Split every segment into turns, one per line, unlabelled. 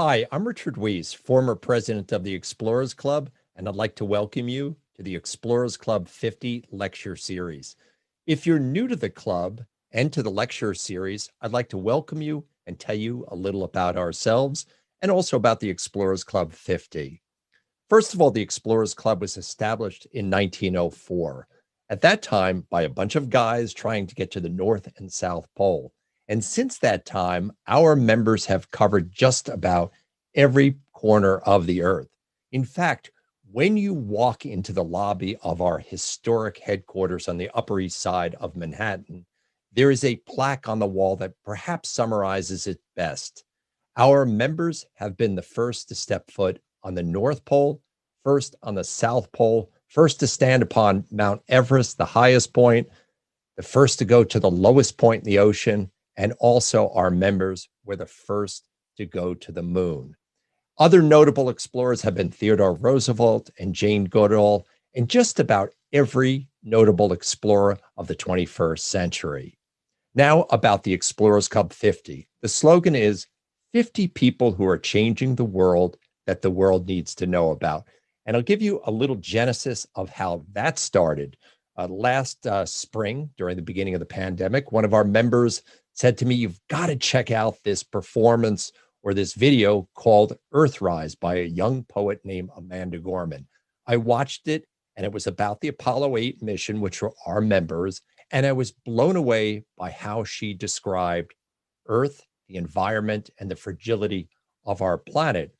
Hi, I'm Richard Weiss, former president of the Explorers Club, and I'd like to welcome you to the Explorers Club 50 lecture series. If you're new to the club and to the lecture series, I'd like to welcome you and tell you a little about ourselves and also about the Explorers Club 50. First of all, the Explorers Club was established in 1904. At that time, by a bunch of guys trying to get to the North and South Pole. And since that time, our members have covered just about every corner of the earth. In fact, when you walk into the lobby of our historic headquarters on the Upper East Side of Manhattan, there is a plaque on the wall that perhaps summarizes it best. Our members have been the first to step foot on the North Pole, first on the South Pole, first to stand upon Mount Everest, the highest point, the first to go to the lowest point in the ocean, and also our members were the first to go to the moon. Other notable explorers have been Theodore Roosevelt and Jane Goodall, and just about every notable explorer of the 21st century. Now about the Explorers Club 50. The slogan is 50 people who are changing the world that the world needs to know about. And I'll give you a little genesis of how that started. Last spring, during the beginning of the pandemic, one of our members said to me, "You've got to check out this performance or this video called Earthrise by a young poet named Amanda Gorman." I watched it, and it was about the Apollo 8 mission, which were our members, and I was blown away by how she described Earth, the environment, and the fragility of our planet.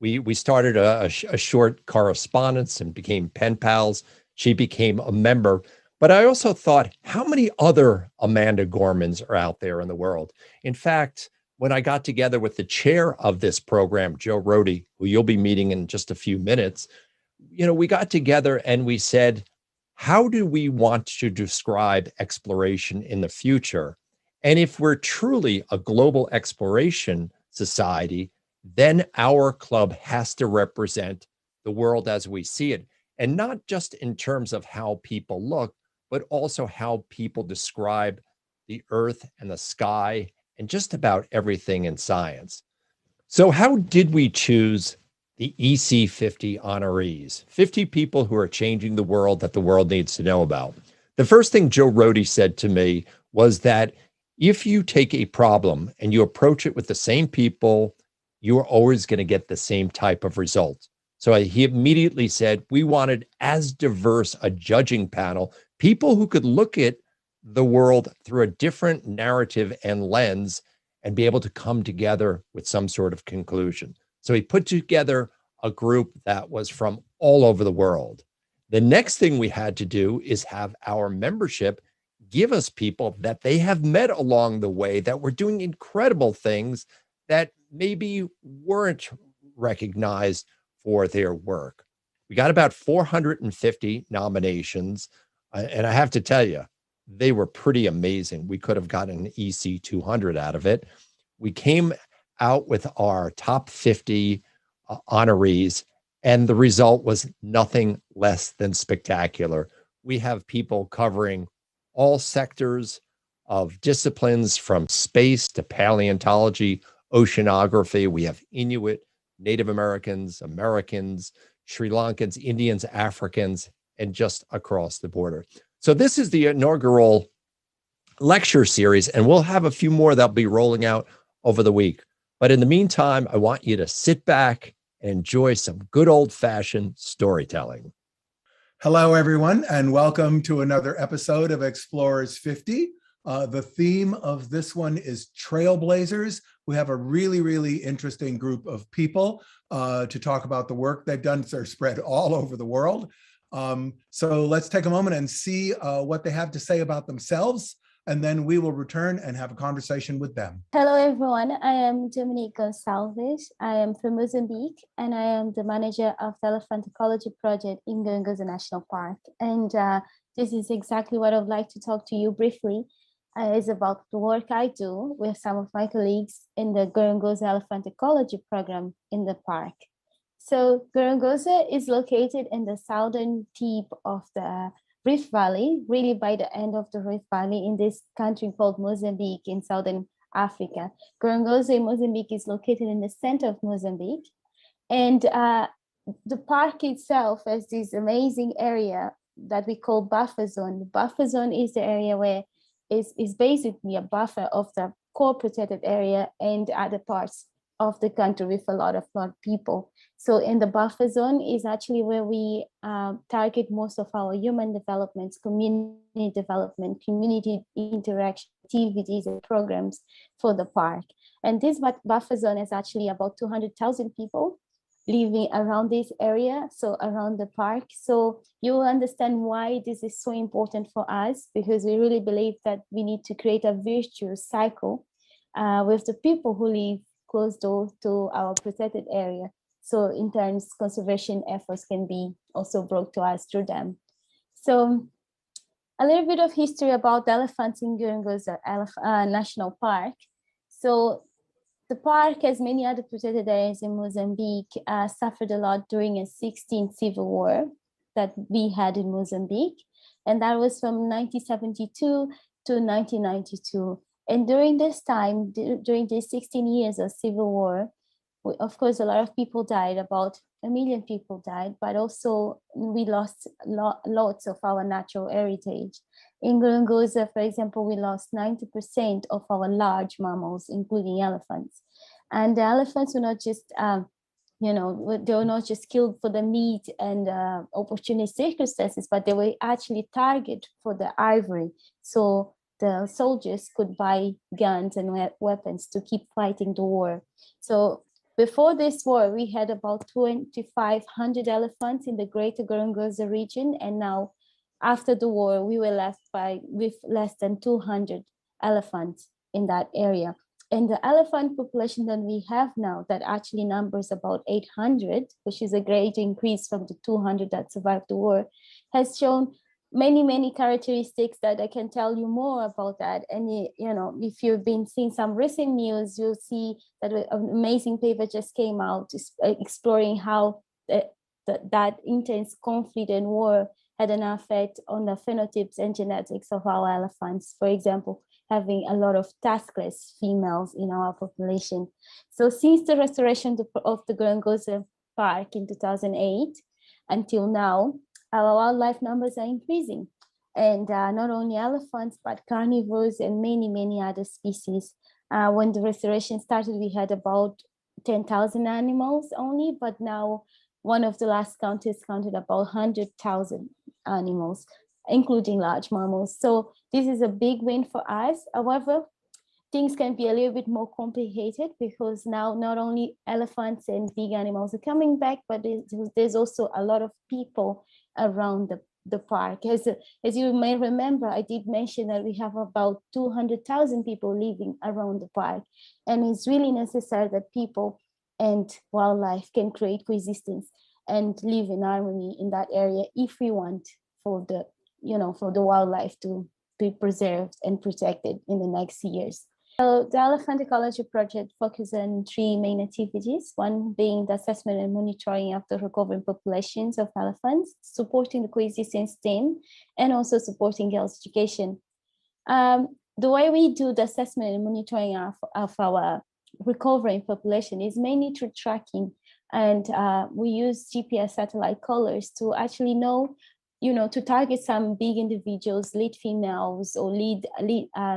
We started a short correspondence and became pen pals. She became a member. But I also thought, how many other Amanda Gormans are out there in the world? In fact, when I got together with the chair of this program, Joe Rohde, who you'll be meeting in just a few minutes, we got together and we said, how do we want to describe exploration in the future? And if we're truly a global exploration society, then our club has to represent the world as we see it. And not just in terms of how people look, but also how people describe the earth and the sky and just about everything in science. So how did we choose the EC50 honorees? 50 people who are changing the world that the world needs to know about. The first thing Joe Rohde said to me was that if you take a problem and you approach it with the same people, you are always going to get the same type of results. So he immediately said, we wanted as diverse a judging panel, people who could look at the world through a different narrative and lens and be able to come together with some sort of conclusion. So he put together a group that was from all over the world. The next thing we had to do is have our membership give us people that they have met along the way that were doing incredible things that maybe weren't recognized for their work. We got about 450 nominations, and I have to tell you, they were pretty amazing. We could have gotten an EC 200 out of it. We came out with our top 50 honorees, and the result was nothing less than spectacular. We have people covering all sectors of disciplines from space to paleontology, oceanography. We have Inuit, Native Americans, Sri Lankans, Indians, Africans, and just across the border. So this is the inaugural lecture series, and we'll have a few more that'll be rolling out over the week. But in the meantime, I want you to sit back and enjoy some good old-fashioned storytelling.
Hello, everyone, and welcome to another episode of Explorers 50. The theme of this one is Trailblazers. We have a really, really interesting group of people to talk about the work they've done. They're spread all over the world. So let's take a moment and see what they have to say about themselves, and then we will return and have a conversation with them.
Hello, everyone. I am Dominique Goncalves. I am from Mozambique, and I am the manager of the Elephant Ecology Project in Gorongosa National Park. And this is exactly what I would like to talk to you briefly. Is about the work I do with some of my colleagues in the Gorongosa Elephant Ecology Program in the park. So Gorongosa is located in the southern tip of the Rift Valley, really by the end of the Rift Valley in this country called Mozambique in southern Africa. Gorongosa in Mozambique is located in the center of Mozambique. And the park itself has this amazing area that we call buffer zone. The buffer zone is the area where is basically a buffer of the core protected area and other parts of the country with a lot of people. So in the buffer zone is actually where we target most of our human developments, community development, community interaction activities and programs for the park. And this buffer zone is actually about 200,000 people living around this area, so around the park. So you will understand why this is so important for us, because we really believe that we need to create a virtuous cycle with the people who live close to our protected area. So in terms, conservation efforts can be also brought to us through them. So a little bit of history about the elephants in Gorongosa National Park. So the park, as many other protected areas in Mozambique, suffered a lot during a 16th civil war that we had in Mozambique. And that was from 1972 to 1992. And during this time, during these 16 years of civil war, of course, a lot of people died, about 1 million people died, but also we lost lots of our natural heritage. In Gorongosa, for example, we lost 90% of our large mammals, including elephants. And the elephants were not just, they were not just killed for the meat and opportunist circumstances, but they were actually targeted for the ivory. So the soldiers could buy guns and weapons to keep fighting the war. So before this war, we had about 2,500 elephants in the greater Gorongosa region. And now, after the war, we were left with less than 200 elephants in that area. And the elephant population that we have now, that actually numbers about 800, which is a great increase from the 200 that survived the war, has shown many characteristics that I can tell you more about that. And if you've been seeing some recent news, you'll see that an amazing paper just came out exploring how that intense conflict and war had an effect on the phenotypes and genetics of our elephants. For example, having a lot of tuskless females in our population. So since the restoration of the Gorongosa Park in 2008 until now, our wildlife numbers are increasing. And not only elephants, but carnivores and many other species. When the restoration started, we had about 10,000 animals only, but now one of the last counties counted about 100,000 animals, including large mammals. So this is a big win for us. However, things can be a little bit more complicated, because now not only elephants and big animals are coming back, but there's also a lot of people around the park. As you may remember, I did mention that we have about 200,000 people living around the park. And it's really necessary that people and wildlife can create coexistence and live in harmony in that area if we want for the wildlife to be preserved and protected in the next years. So the Elephant Ecology Project focuses on 3 main activities, one being the assessment and monitoring of the recovering populations of elephants, supporting the coexistence team, and also supporting health education. The way we do the assessment and monitoring of our recovering population is mainly through tracking, and we use GPS satellite collars to actually know, to target some big individuals, lead females or lead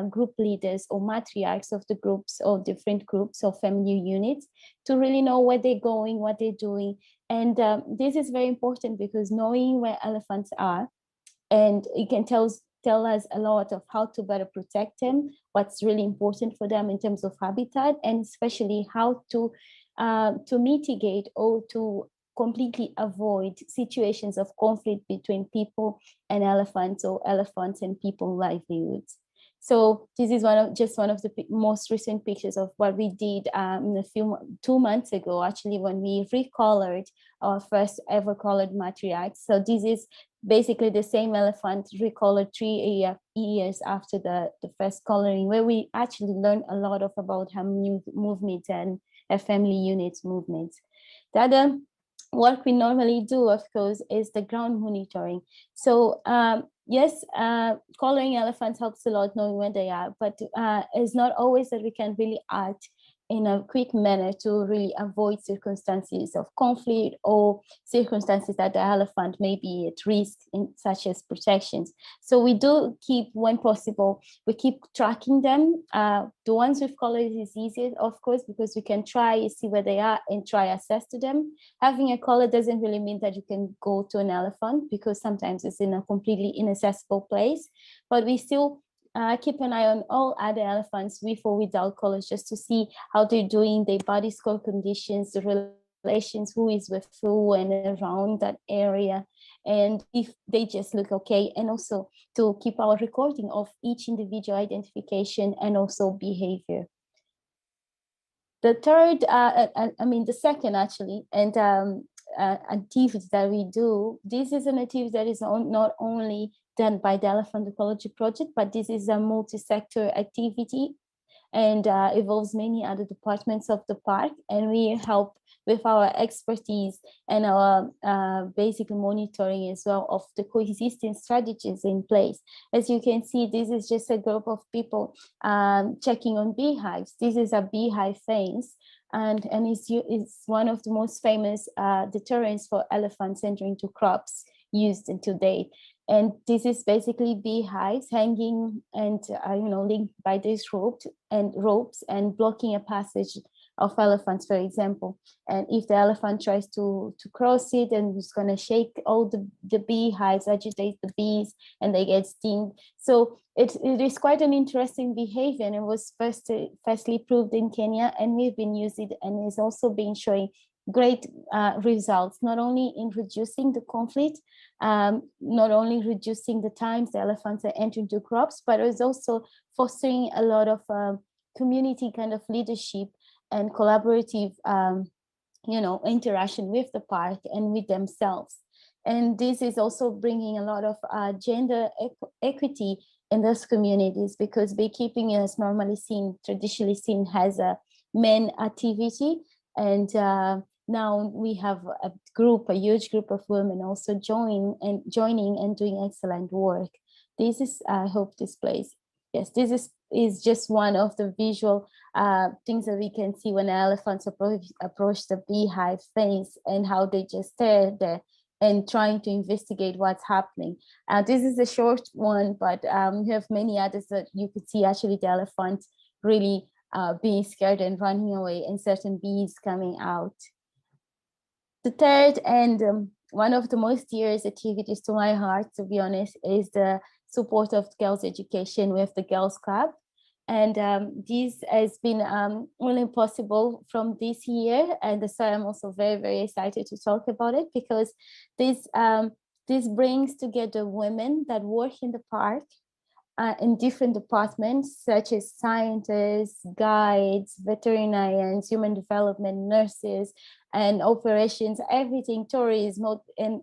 group leaders or matriarchs of the groups or different groups or family units, to really know where they're going, what they're doing. And this is very important, because knowing where elephants are, and it can tell us a lot of how to better protect them, what's really important for them in terms of habitat, and especially how to mitigate or to completely avoid situations of conflict between people and elephants, or elephants and people livelihoods. So this is one of the most recent pictures of what we did 2 months ago, actually, when we recolored our first ever colored matriarchs. So this is basically the same elephant recolored 3 years after the first coloring, where we actually learned a lot about her new movements and her family units movements. The other work we normally do, of course, is the ground monitoring. So yes, coloring elephants helps a lot knowing where they are, but it's not always that we can really act in a quick manner to really avoid circumstances of conflict or circumstances that the elephant may be at risk, such as protections. So we do keep, when possible, we keep tracking them. The ones with collars is easier, of course, because we can try see where they are and try access to them. Having a collar doesn't really mean that you can go to an elephant, because sometimes it's in a completely inaccessible place, but we still keep an eye on all other elephants with or without collars, just to see how they're doing, their body score conditions, the relations, who is with who and around that area, and if they just look okay, and also to keep our recording of each individual identification and also behavior. The third, the second actually, and activity that we do, this is an activity that is not only done by the Elephant Ecology Project, but this is a multi-sector activity and involves many other departments of the park, and we help with our expertise and our basic monitoring as well of the coexisting strategies in place. As you can see, this is just a group of people checking on beehives. This is a beehive fence, and it's one of the most famous deterrents for elephants entering into crops used to date. And this is basically beehives hanging and linked by these ropes and blocking a passage of elephants, for example. And if the elephant tries to cross it, and it's going to shake all the beehives, agitate the bees, and they get stung. So it is quite an interesting behavior, and it was firstly proved in Kenya, and we've been using it, and it's also been showing great results, not only in reducing the conflict, not only reducing the times the elephants are entering into crops, but it's also fostering a lot of community kind of leadership and collaborative, interaction with the park and with themselves. And this is also bringing a lot of gender equity in those communities, because beekeeping is normally traditionally seen as a men activity. And now we have a huge group of women also joining and doing excellent work. This is, I hope, displays. Yes, this is just one of the visual things that we can see when elephants approach the beehive fence, and how they just stare there and trying to investigate what's happening. This is a short one, but we have many others that you could see actually the elephant really being scared and running away, and certain bees coming out. The third and one of the most dearest activities to my heart, to be honest, is the support of girls' education with the Girls Club. And this has been only possible from this year. And so I'm also very, very excited to talk about it, because this brings together women that work in the park in different departments, such as scientists, guides, veterinarians, human development, nurses, and operations, everything, tourism, and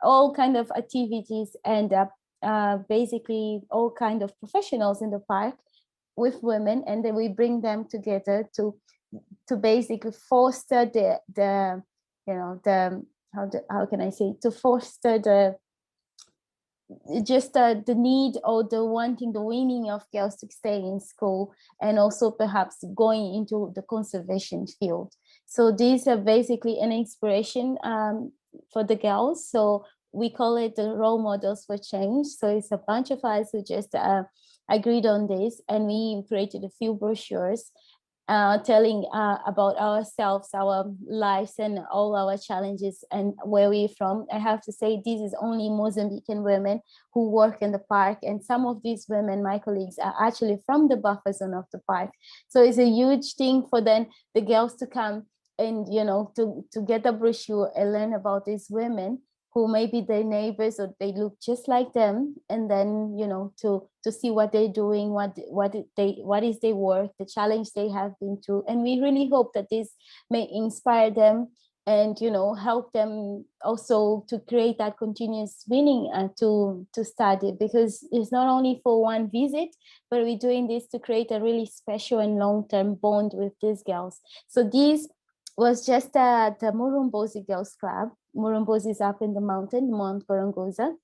all kind of activities, and basically all kind of professionals in the park with women, and then we bring them together to basically foster the how can I say, to foster the need or the wanting, the winning of girls to stay in school, and also perhaps going into the conservation field. So these are basically an inspiration for the girls. So we call it the role models for change. So it's a bunch of us who just agreed on this, and we created a few brochures telling about ourselves, our lives, and all our challenges, and where we're from. I have to say, this is only Mozambican women who work in the park, and some of these women, my colleagues, are actually from the buffer zone of the park. So it's a huge thing for then the girls to come and to get a brochure and learn about these women who may be their neighbors or they look just like them, and then to see what they're doing, what is their work, the challenge they have been through. And we really hope that this may inspire them and help them also to create that continuous winning to study, because it's not only for one visit, but we're doing this to create a really special and long-term bond with these girls. So this was just the Murumbozi Girls Club. Murumbozi is up in the mountain, Mount Gorongosa.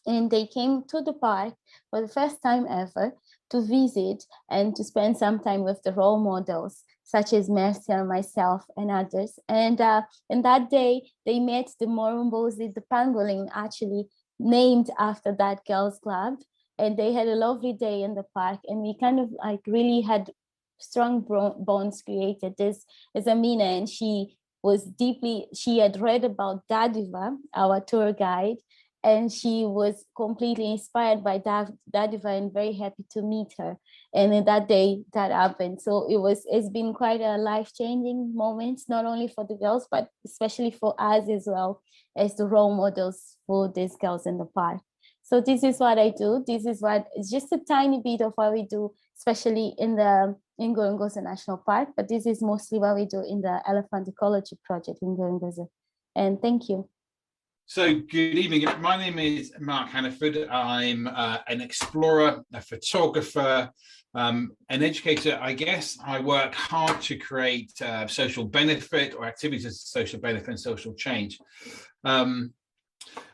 And they came to the park for the first time ever to visit and to spend some time with the role models, such as Mercia, myself, and others. And that day, they met the Morumbosi, the pangolin, actually named after that girls' club. And they had a lovely day in the park. And we kind of like really had strong bonds created. This is Amina, and she had read about Dadiva, our tour guide, and she was completely inspired by Dadiva and very happy to meet her. And in that day, that happened. So it's been quite a life-changing moment, not only for the girls, but especially for us as well, as the role models for these girls in the park. So this is what I do. It's just a tiny bit of what we do, especially in Gorongosa National Park, but this is mostly what we do in the Elephant Ecology Project in Gorongosa. And thank you.
So good evening. My name is Mark Hannaford. I'm an explorer, a photographer, an educator. I guess I work hard to create social benefit or activities of social benefit and social change.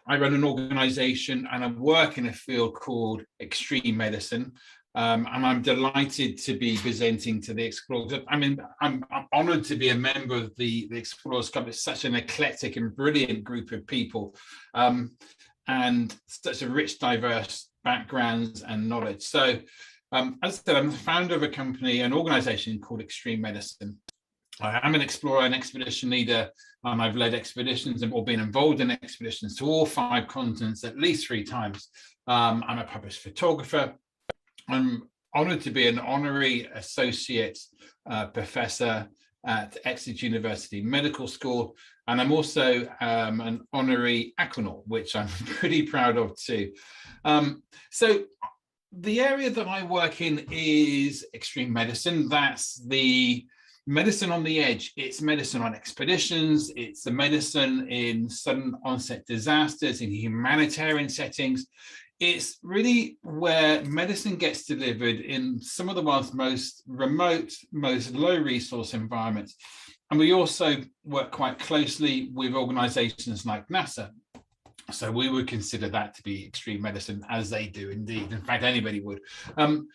I run an organization and I work in a field called extreme medicine. And I'm delighted to be presenting to the Explorers. I mean, I'm honored to be a member of the Explorers Club. It's such an eclectic and brilliant group of people, and such a rich, diverse backgrounds and knowledge. So, as I said, I'm the founder of a company, an organization called Extreme Medicine. I am an explorer and expedition leader, and I've led expeditions or been involved in expeditions to all 5 continents at least 3 times. I'm a published photographer. I'm honored to be an honorary associate professor at Exeter University Medical School, and I'm also an honorary aquanaut, which I'm pretty proud of too. So the area that I work in is extreme medicine. That's the medicine on the edge. It's medicine on expeditions. It's the medicine in sudden onset disasters, in humanitarian settings. It's really where medicine gets delivered in some of the world's most remote, most low resource environments. And we also work quite closely with organizations like NASA. So we would consider that to be extreme medicine, as they do indeed. In fact, anybody would. The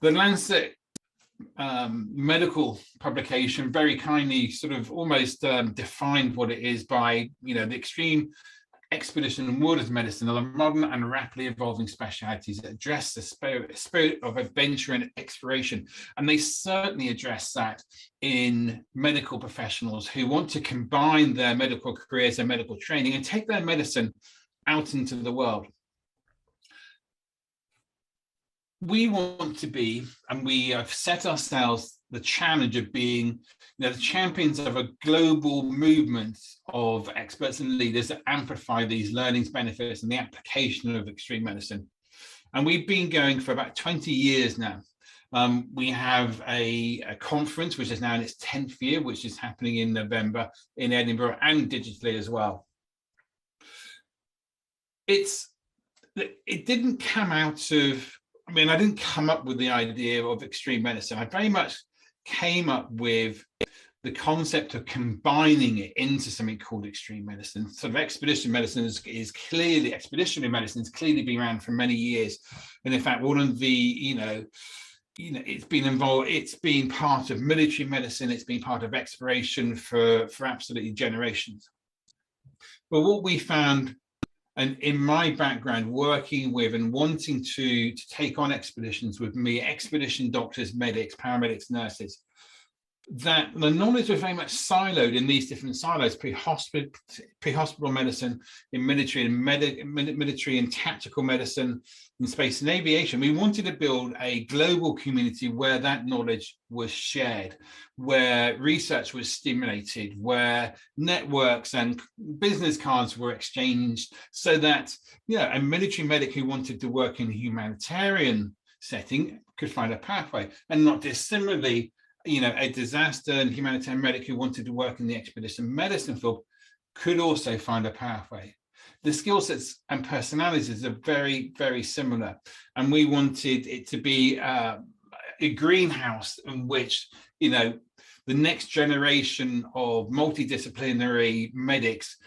Lancet medical publication very kindly sort of almost defined what it is by, the extreme expedition and wilderness medicine are the modern and rapidly evolving specialities that address the spirit of adventure and exploration. And they certainly address that in medical professionals who want to combine their medical careers and medical training and take their medicine out into the world. We want to be, and we have set ourselves the challenge of being the champions of a global movement of experts and leaders that amplify these learnings, benefits, and the application of extreme medicine. And we've been going for about 20 years now. We have a conference, which is now in its 10th year, which is happening in November in Edinburgh and digitally as well. It didn't come out of, I didn't come up with the idea of extreme medicine. I very much came up with the concept of combining it into something called extreme medicine. Sort of expeditionary medicine is clearly been around for many years. And in fact, one of the, it's been part of military medicine, it's been part of exploration for absolutely generations. But what we found, and in my background, working with and wanting to take on expeditions with me, expedition doctors, medics, paramedics, nurses, that the knowledge was very much siloed in these different silos: pre-hospital medicine, in military and tactical medicine, in space and aviation. We wanted to build a global community where that knowledge was shared, where research was stimulated, where networks and business cards were exchanged, so that a military medic who wanted to work in a humanitarian setting could find a pathway, and not dissimilarly, a disaster and humanitarian medic who wanted to work in the expedition medicine field could also find a pathway. The skill sets and personalities are very, very similar. And we wanted it to be a greenhouse in which, the next generation of multidisciplinary medics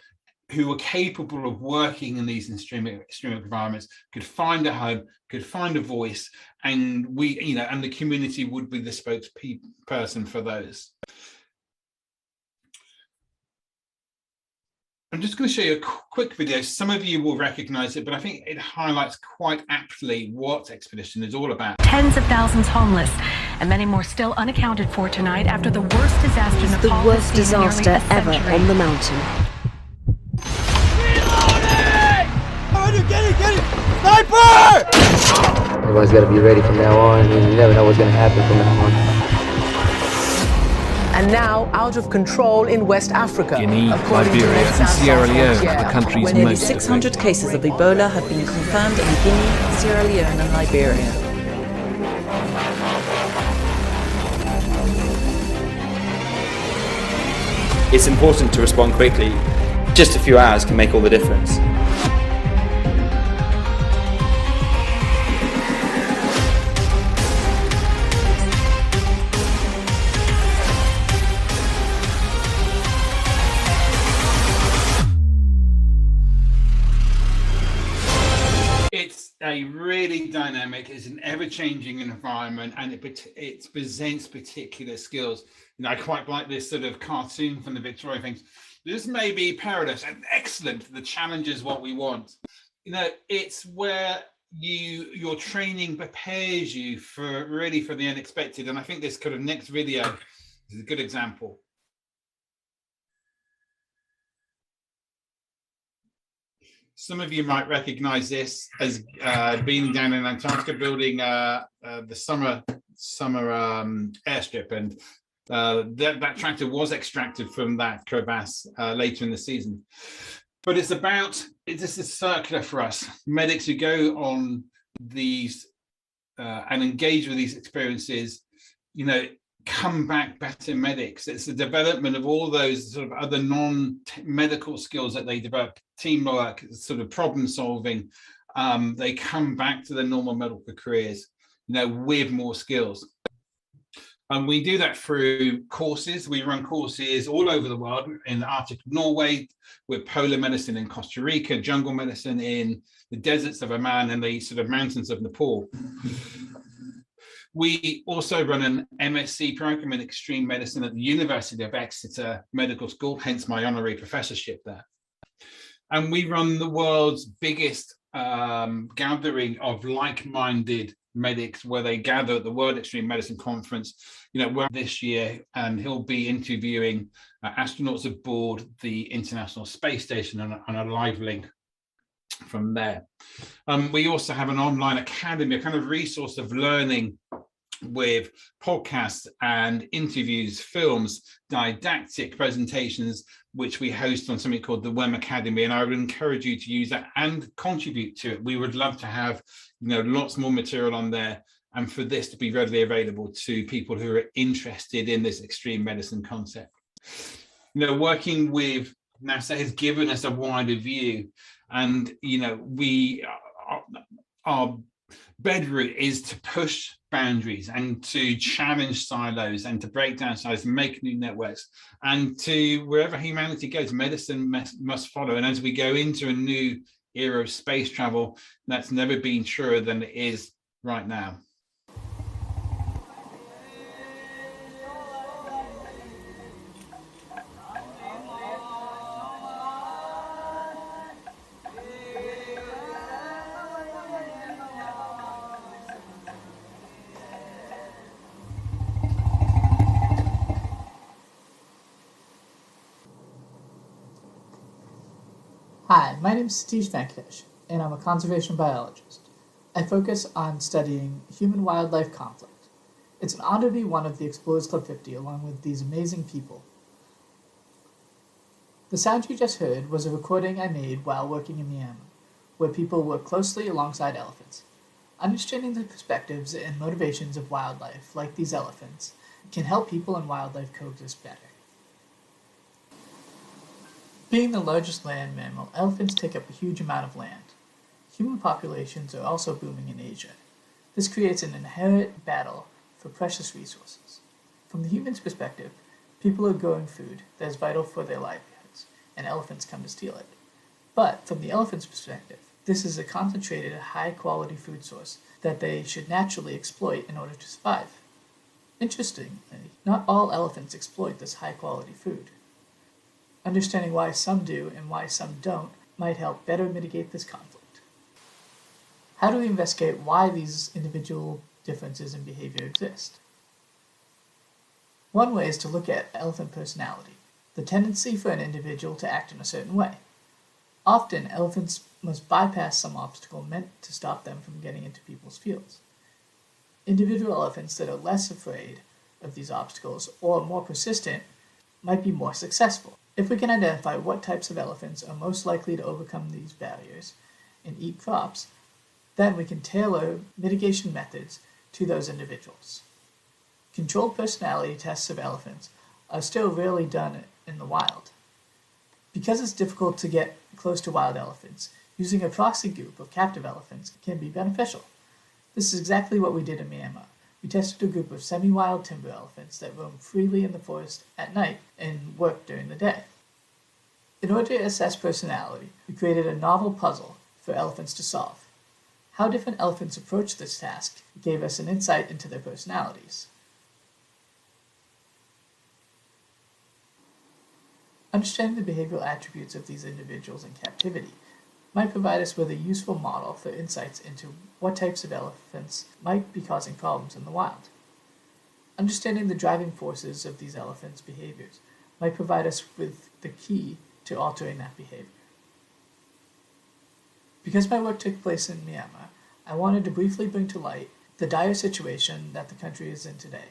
who were capable of working in these extreme environments could find a home, could find a voice, and and the community would be the spokesperson for those. I'm just going to show you a quick video. Some of you will recognize it, but I think it highlights quite aptly what Expedition is all about.
Tens of thousands homeless, and many more still unaccounted for tonight after the worst disaster in Nepal.
The worst disaster ever on the mountain.
Get it! Sniper!
Everybody's got to be ready from now on. I mean, you never know what's going to happen from now on.
And now out of control in West Africa.
Guinea, Liberia and Sierra Leone are the countries most.
Nearly 600 cases of Ebola have been confirmed in Guinea, Sierra Leone and Liberia.
It's important to respond quickly. Just a few hours can make all the difference.
A really dynamic, it's an ever-changing environment, and it presents particular skills. I quite like this sort of cartoon from the Victoria things. This may be perilous and excellent. The challenge is what we want. It's where your training prepares you for the unexpected. And I think this kind of next video is a good example. Some of you might recognize this as being down in Antarctica building the summer airstrip, and that tractor was extracted from that crevasse later in the season. But this is circular for us. Medics who go on these and engage with these experiences, come back better medics. It's the development of all those sort of other non-medical skills that they develop, teamwork, sort of problem solving. They come back to their normal medical careers, with more skills. And we do that through courses. We run courses all over the world, in Arctic Norway, with polar medicine in Costa Rica, jungle medicine in the deserts of Oman and the sort of mountains of Nepal. We also run an MSc program in extreme medicine at the University of Exeter Medical School, hence my honorary professorship there. And we run the world's biggest gathering of like-minded medics, where they gather at the World Extreme Medicine Conference, this year, and he'll be interviewing astronauts aboard the International Space Station on a live link from there. We also have an online academy, a kind of resource of learning with podcasts and interviews, films, didactic presentations, which we host on something called the WEM Academy. And I would encourage you to use that and contribute to it. We would love to have, lots more material on there, and for this to be readily available to people who are interested in this extreme medicine concept. Working with NASA has given us a wider view, and our bedroot is to push boundaries and to challenge silos and to break down silos, make new networks, and to wherever humanity goes, medicine must follow. And as we go into a new era of space travel, that's never been truer than it is right now.
Hi, my name is Sateesh Venkatesh, and I'm a conservation biologist. I focus on studying human-wildlife conflict. It's an honor to be one of the Explorers Club 50 along with these amazing people. The sound you just heard was a recording I made while working in Myanmar, where people work closely alongside elephants. Understanding the perspectives and motivations of wildlife, like these elephants, can help people and wildlife coexist better. Being the largest land mammal, elephants take up a huge amount of land. Human populations are also booming in Asia. This creates an inherent battle for precious resources. From the human's perspective, people are growing food that is vital for their livelihoods, and elephants come to steal it. But from the elephant's perspective, this is a concentrated, high-quality food source that they should naturally exploit in order to survive. Interestingly, not all elephants exploit this high-quality food. Understanding why some do and why some don't might help better mitigate this conflict. How do we investigate why these individual differences in behavior exist? One way is to look at elephant personality, the tendency for an individual to act in a certain way. Often, elephants must bypass some obstacle meant to stop them from getting into people's fields. Individual elephants that are less afraid of these obstacles or more persistent might be more successful. If we can identify what types of elephants are most likely to overcome these barriers and eat crops, then we can tailor mitigation methods to those individuals. Controlled personality tests of elephants are still rarely done in the wild. Because it's difficult to get close to wild elephants, using a proxy group of captive elephants can be beneficial. This is exactly what we did in Myanmar. We tested a group of semi-wild timber elephants that roam freely in the forest at night and work during the day. In order to assess personality, we created a novel puzzle for elephants to solve. How different elephants approach this task gave us an insight into their personalities. Understanding the behavioral attributes of these individuals in captivity might provide us with a useful model for insights into what types of elephants might be causing problems in the wild. Understanding the driving forces of these elephants' behaviors might provide us with the key to altering that behavior. Because my work took place in Myanmar, I wanted to briefly bring to light the dire situation that the country is in today.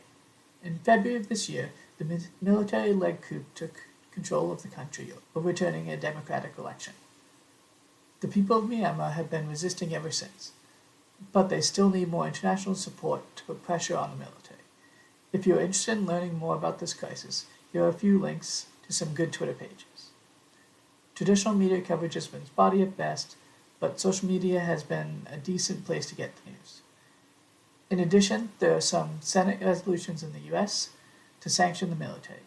In February of this year, the military-led coup took control of the country, overturning a democratic election. The people of Myanmar have been resisting ever since, but they still need more international support to put pressure on the military. If you're interested in learning more about this crisis, here are a few links to some good Twitter pages. Traditional media coverage has been spotty at best, but social media has been a decent place to get the news. In addition, there are some Senate resolutions in the US to sanction the military.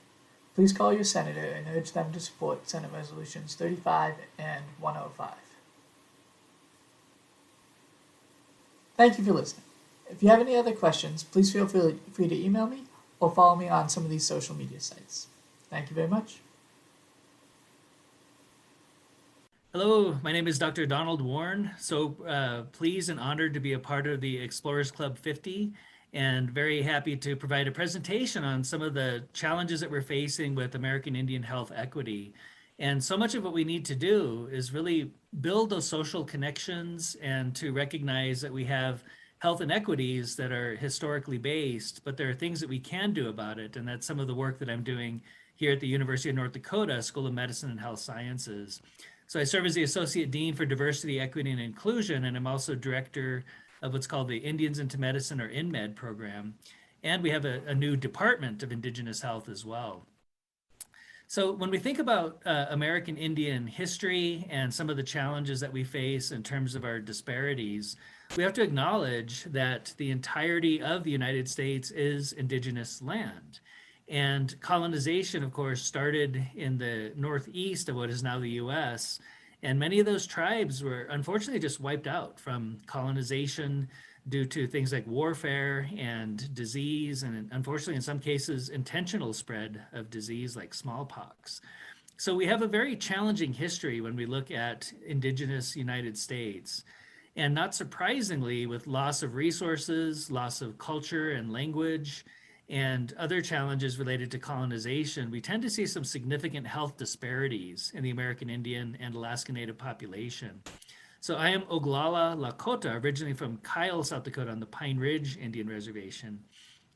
Please call your senator and urge them to support Senate Resolutions 35 and 105. Thank you for listening. If you have any other questions, please feel free to email me or follow me on some of these social media sites. Thank you very much.
Hello, my name is Dr. Donald Warne. So pleased and honored to be a part of the Explorers Club 50 and very happy to provide a presentation on some of the challenges that we're facing with American Indian health equity. And so much of what we need to do is really build those social connections and to recognize that we have health inequities that are historically based, but there are things that we can do about it. And that's some of the work that I'm doing here at the University of North Dakota School of Medicine and Health Sciences. So I serve as the Associate Dean for Diversity, Equity, and Inclusion, and I'm also Director of what's called the Indians into Medicine or InMed program. And we have a new Department of Indigenous Health as well. So when we think about American Indian history and some of the challenges that we face in terms of our disparities, we have to acknowledge that the entirety of the United States is indigenous land. And colonization, of course, started in the northeast of what is now the US. And many of those tribes were unfortunately just wiped out from colonization due to things like warfare and disease, and unfortunately, in some cases, intentional spread of disease like smallpox. So we have a very challenging history when we look at indigenous United States. And not surprisingly, with loss of resources, loss of culture and language, and other challenges related to colonization, we tend to see some significant health disparities in the American Indian and Alaska Native population. So I am Oglala Lakota, originally from Kyle, South Dakota on the Pine Ridge Indian Reservation.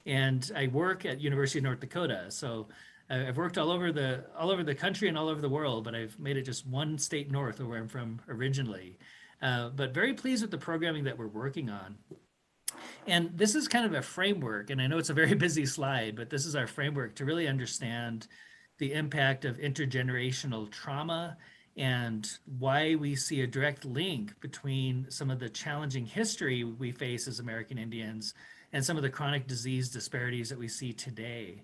And I work at University of North Dakota. So I've worked all over the country and all over the world, but I've made it just one state north of where I'm from originally. But very pleased with the programming that we're working on. And this is kind of a framework, and I know it's a very busy slide, but this is our framework to really understand the impact of intergenerational trauma and why we see a direct link between some of the challenging history we face as American Indians and some of the chronic disease disparities that we see today.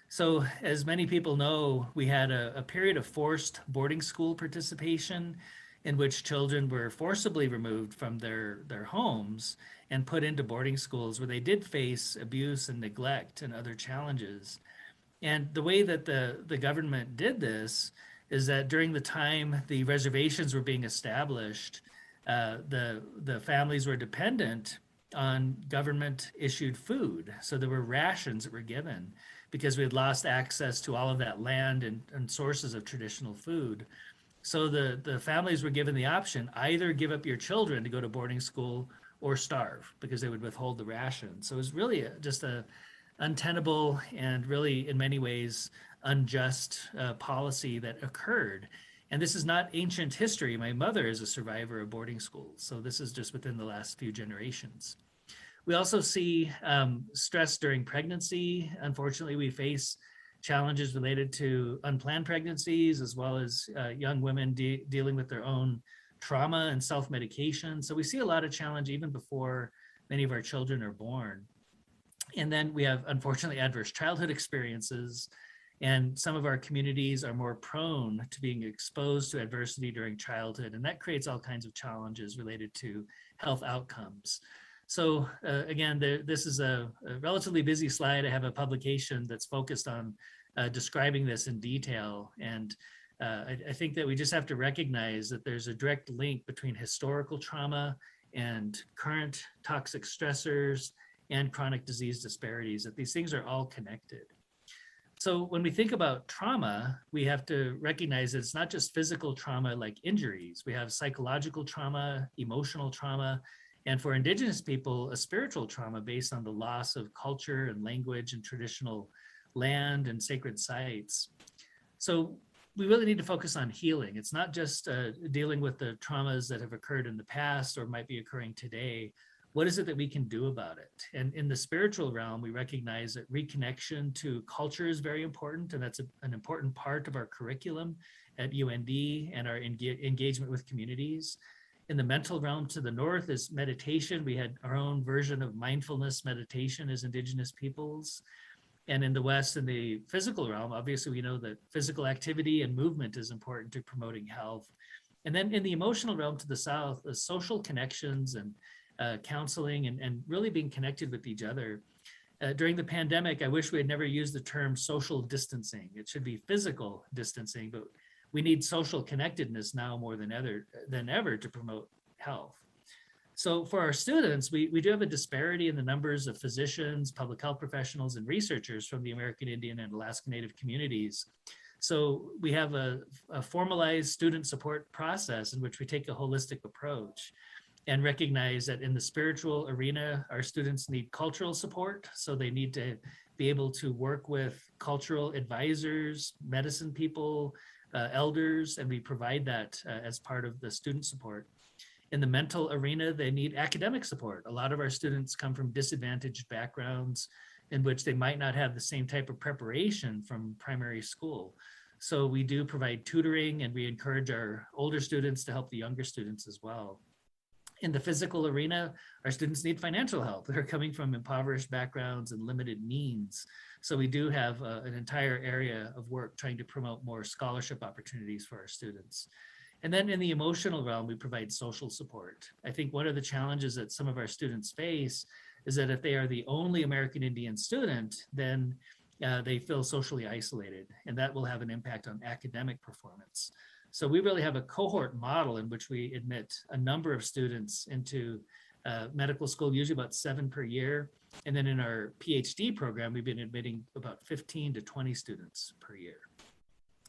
So as many people know, we had a period of forced boarding school participation in which children were forcibly removed from their homes and put into boarding schools where they did face abuse and neglect and other challenges. And the way that the government did this is that during the time the reservations were being established, the families were dependent on government issued food. So there were rations that were given because we had lost access to all of that land and sources of traditional food. So the families were given the option, either give up your children to go to boarding school or starve, because they would withhold the ration. So it was really just a untenable and really in many ways unjust policy that occurred. And this is not ancient history. My mother is a survivor of boarding schools. So this is just within the last few generations. We also see stress during pregnancy. Unfortunately, we face challenges related to unplanned pregnancies, as well as young women dealing with their own trauma and self-medication. So we see a lot of challenge even before many of our children are born. And then we have, unfortunately, adverse childhood experiences. And some of our communities are more prone to being exposed to adversity during childhood. And that creates all kinds of challenges related to health outcomes. So again, this is a relatively busy slide. I have a publication that's focused on describing this in detail. And I think that we just have to recognize that there's a direct link between historical trauma and current toxic stressors and chronic disease disparities, that these things are all connected. So when we think about trauma, we have to recognize that it's not just physical trauma like injuries. We have psychological trauma, emotional trauma, and for Indigenous people, a spiritual trauma based on the loss of culture and language and traditional land and sacred sites. So we really need to focus on healing. It's not just dealing with the traumas that have occurred in the past or might be occurring today. What is it that we can do about it? And in the spiritual realm, we recognize that reconnection to culture is very important, and that's an important part of our curriculum at UND and our engagement with communities. In the mental realm to the north is meditation. We had our own version of mindfulness meditation as Indigenous peoples. And in the West, in the physical realm, obviously we know that physical activity and movement is important to promoting health. And then in the emotional realm to the south, the social connections and counseling and really being connected with each other. During the pandemic, I wish we had never used the term social distancing. It should be physical distancing, but we need social connectedness now more than ever to promote health. So for our students, we do have a disparity in the numbers of physicians, public health professionals, and researchers from the American Indian and Alaska Native communities. So we have a formalized student support process in which we take a holistic approach and recognize that in the spiritual arena, our students need cultural support. So they need to be able to work with cultural advisors, medicine people, elders, and we provide that as part of the student support. In the mental arena, they need academic support. A lot of our students come from disadvantaged backgrounds in which they might not have the same type of preparation from primary school. So we do provide tutoring, and we encourage our older students to help the younger students as well. In the physical arena, our students need financial help. They're coming from impoverished backgrounds and limited means. So we do have an entire area of work trying to promote more scholarship opportunities for our students. And then in the emotional realm, we provide social support. I think one of the challenges that some of our students face is that if they are the only American Indian student, then they feel socially isolated, and that will have an impact on academic performance. So we really have a cohort model in which we admit a number of students into medical school, usually about 7 per year. And then in our PhD program, we've been admitting about 15 to 20 students per year.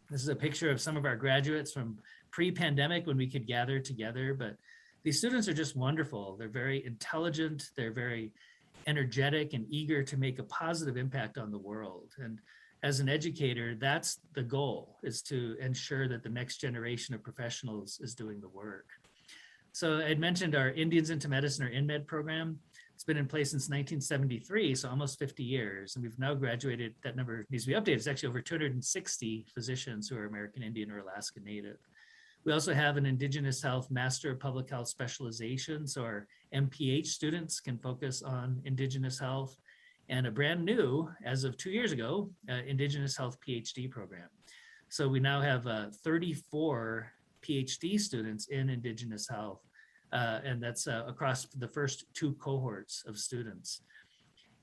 This is a picture of some of our graduates from pre-pandemic when we could gather together, but these students are just wonderful. They're very intelligent, they're very energetic and eager to make a positive impact on the world. And as an educator, that's the goal, is to ensure that the next generation of professionals is doing the work. So I mentioned our Indians into Medicine, or InMed program. It's been in place since 1973, so almost 50 years. And we've now graduated, that number needs to be updated. It's actually over 260 physicians who are American Indian or Alaska Native. We also have an Indigenous Health Master of Public Health specialization, so our MPH students can focus on Indigenous health, and a brand new, as of 2 years ago, Indigenous Health PhD program. So we now have 34 PhD students in Indigenous health. And that's across the first 2 cohorts of students.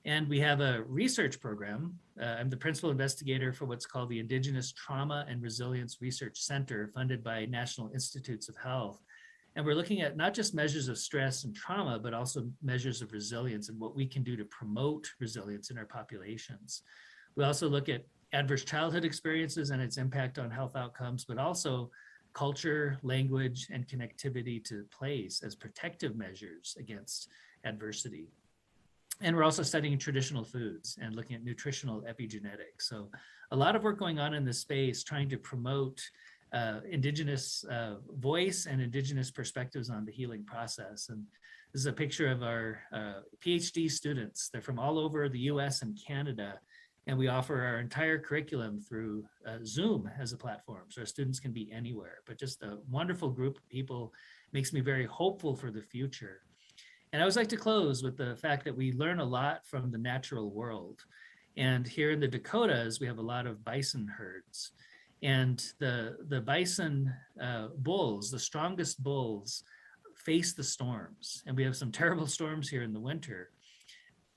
And we have a research program. I'm the principal investigator for what's called the Indigenous Trauma and Resilience Research Center, funded by National Institutes of Health. And we're looking at not just measures of stress and trauma, but also measures of resilience and what we can do to promote resilience in our populations. We also look at adverse childhood experiences and its impact on health outcomes, but also culture, language, and connectivity to place as protective measures against adversity. And we're also studying traditional foods and looking at nutritional epigenetics. So a lot of work going on in this space, trying to promote Indigenous voice and Indigenous perspectives on the healing process. And this is a picture of our PhD students. They're from all over the US and Canada. And we offer our entire curriculum through Zoom as a platform. So our students can be anywhere, but just a wonderful group of people. Makes me very hopeful for the future. And I always like to close with the fact that we learn a lot from the natural world. And here in the Dakotas, we have a lot of bison herds. And the bison bulls, the strongest bulls, face the storms. And we have some terrible storms here in the winter.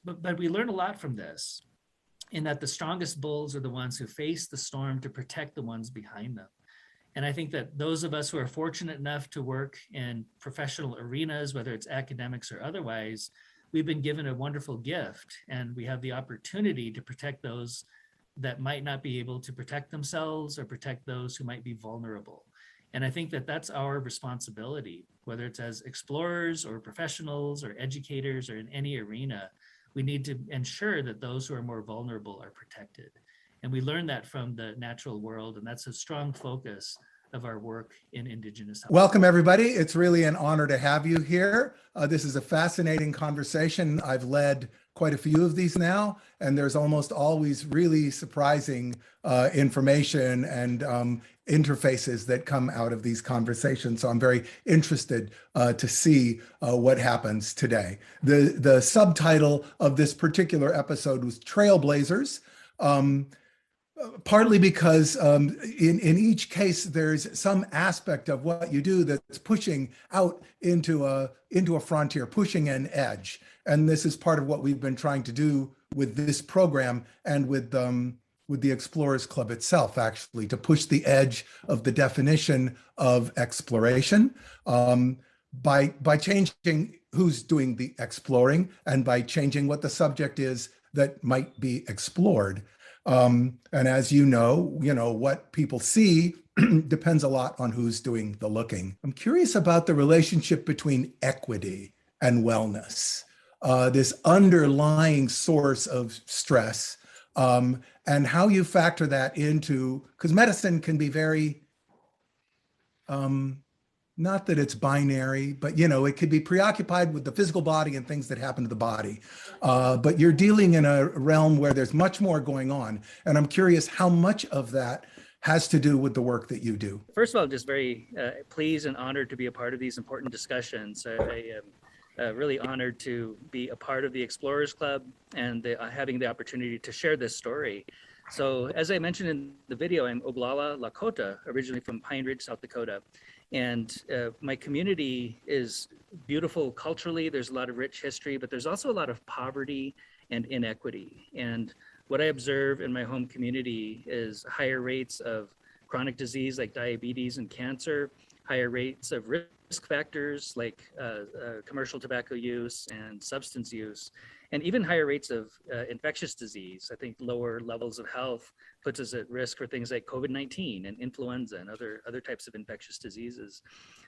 But we learn a lot from this, in that the strongest bulls are the ones who face the storm to protect the ones behind them. And I think that those of us who are fortunate enough to work in professional arenas, whether it's academics or otherwise, we've been given a wonderful gift, and we have the opportunity to protect those that might not be able to protect themselves or protect those who might be vulnerable. And I think that that's our responsibility, whether it's as explorers or professionals or educators or in any arena. We need to ensure that those who are more vulnerable are protected. And we learn that from the natural world, and that's a strong focus of our work in Indigenous health.
Welcome, everybody. It's really an honor to have you here. This is a fascinating conversation. I've led quite a few of these now, and there's almost always really surprising information and interfaces that come out of these conversations. So I'm very interested to see what happens today. The subtitle of this particular episode was Trailblazers. Partly because in each case, there's some aspect of what you do that's pushing out into a frontier, pushing an edge. And this is part of what we've been trying to do with this program and with the Explorers Club itself, actually, to push the edge of the definition of exploration by changing who's doing the exploring and by changing what the subject is that might be explored. And as you know, what people see depends a lot on who's doing the looking. I'm curious about the relationship between equity and wellness, this underlying source of stress, and how you factor that into, because medicine can be very, not that it's binary, but it could be preoccupied with the physical body and things that happen to the body. But you're dealing in a realm where there's much more going on. And I'm curious how much of that has to do with the work that you do.
First of all, I'm just very pleased and honored to be a part of these important discussions. I am really honored to be a part of the Explorers Club and having the opportunity to share this story. So as I mentioned in the video, I'm Oglala Lakota, originally from Pine Ridge, South Dakota. And my community is beautiful culturally. There's a lot of rich history, but there's also a lot of poverty and inequity. And what I observe in my home community is higher rates of chronic disease like diabetes and cancer, higher rates of risk factors like commercial tobacco use and substance use, and even higher rates of infectious disease. I think lower levels of health puts us at risk for things like COVID-19 and influenza and other types of infectious diseases.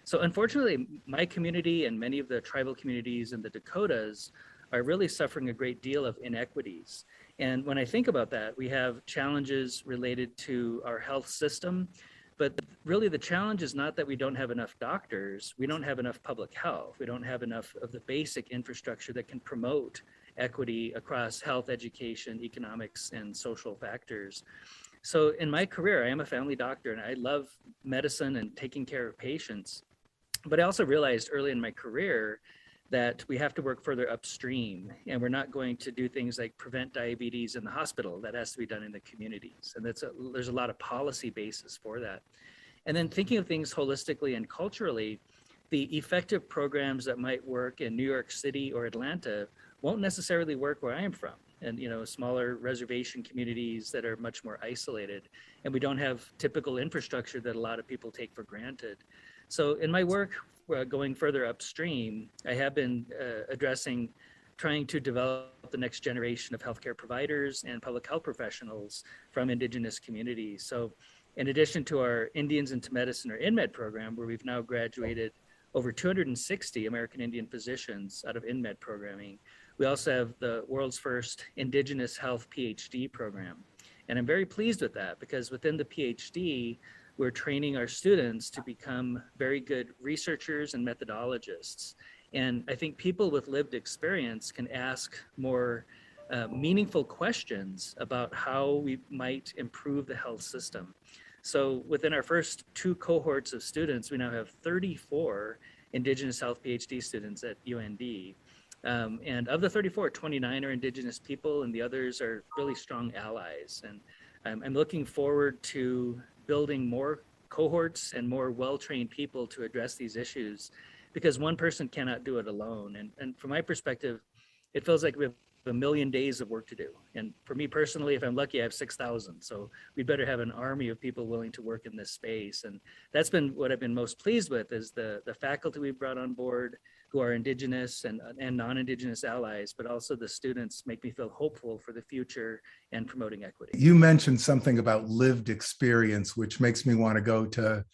So unfortunately, my community and many of the tribal communities in the Dakotas are really suffering a great deal of inequities. And when I think about that, we have challenges related to our health system, but really the challenge is not that we don't have enough doctors, we don't have enough public health, we don't have enough of the basic infrastructure that can promote equity across health, education, economics, and social factors. So in my career, I am a family doctor and I love medicine and taking care of patients. But I also realized early in my career that we have to work further upstream, and we're not going to do things like prevent diabetes in the hospital. That has to be done in the communities. And there's a lot of policy basis for that. And then thinking of things holistically and culturally, the effective programs that might work in New York City or Atlanta won't necessarily work where I am from, and smaller reservation communities that are much more isolated, and we don't have typical infrastructure that a lot of people take for granted. So in my work going further upstream, I have been trying to develop the next generation of healthcare providers and public health professionals from Indigenous communities. So in addition to our Indians into Medicine or InMed program, where we've now graduated over 260 American Indian physicians out of InMed programming, we also have the world's first Indigenous Health PhD program. And I'm very pleased with that, because within the PhD, we're training our students to become very good researchers and methodologists. And I think people with lived experience can ask more meaningful questions about how we might improve the health system. So within our first 2 cohorts of students, we now have 34 Indigenous Health PhD students at UND. And of the 34, 29 are Indigenous people, and the others are really strong allies. And I'm looking forward to building more cohorts and more well-trained people to address these issues, because one person cannot do it alone. And from my perspective, it feels like we have 1 million days of work to do. And for me personally, if I'm lucky, I have 6,000. So we'd better have an army of people willing to work in this space. And that's been what I've been most pleased with, is the faculty we brought on board who are Indigenous and non-Indigenous allies, but also the students make me feel hopeful for the future and promoting equity.
You mentioned something about lived experience, which makes me want to go to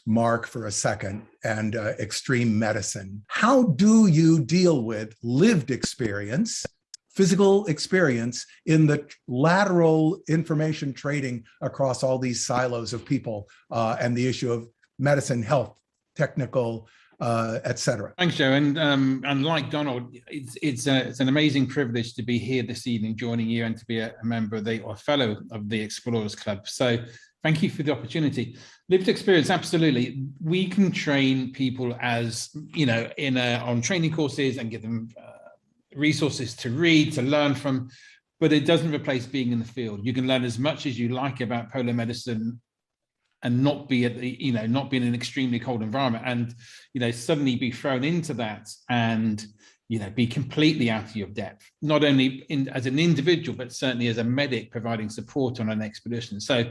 Mark for a second, and extreme medicine. How do you deal with lived experience, physical experience, in the lateral information trading across all these silos of people and the issue of medicine, health, technical, et cetera?
Thanks, Joe. And like Donald, it's an amazing privilege to be here this evening, joining you, and to be a member of or fellow of the Explorers Club. So thank you for the opportunity. Lived experience, absolutely. We can train people as, on training courses and give them resources to read, to learn from, but it doesn't replace being in the field. You can learn as much as you like about polar medicine and not be not be in an extremely cold environment, and suddenly be thrown into that and be completely out of your depth, not only as an individual, but certainly as a medic providing support on an expedition. So,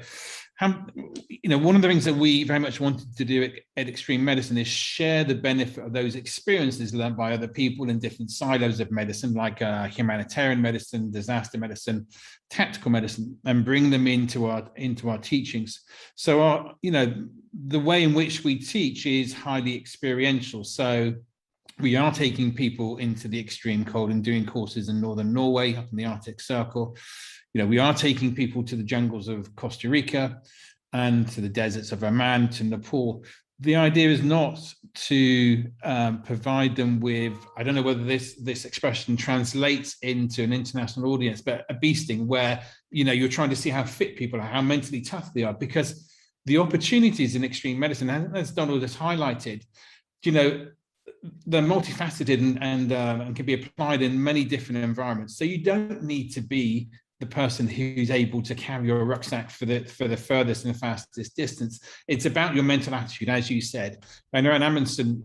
one of the things that we very much wanted to do at Extreme Medicine is share the benefit of those experiences learned by other people in different silos of medicine, like humanitarian medicine, disaster medicine, tactical medicine, and bring them into our teachings. So, the way in which we teach is highly experiential. So we are taking people into the extreme cold and doing courses in northern Norway, up in the Arctic Circle. We are taking people to the jungles of Costa Rica and to the deserts of Oman, to Nepal. The idea is not to provide them with, I don't know whether this expression translates into an international audience, but a beasting where, you're trying to see how fit people are, how mentally tough they are, because the opportunities in extreme medicine, as Donald has highlighted, they're multifaceted and can be applied in many different environments. So you don't need to be the person who's able to carry your rucksack for the furthest and fastest distance. It's about your mental attitude, as you said. I know Amundsen,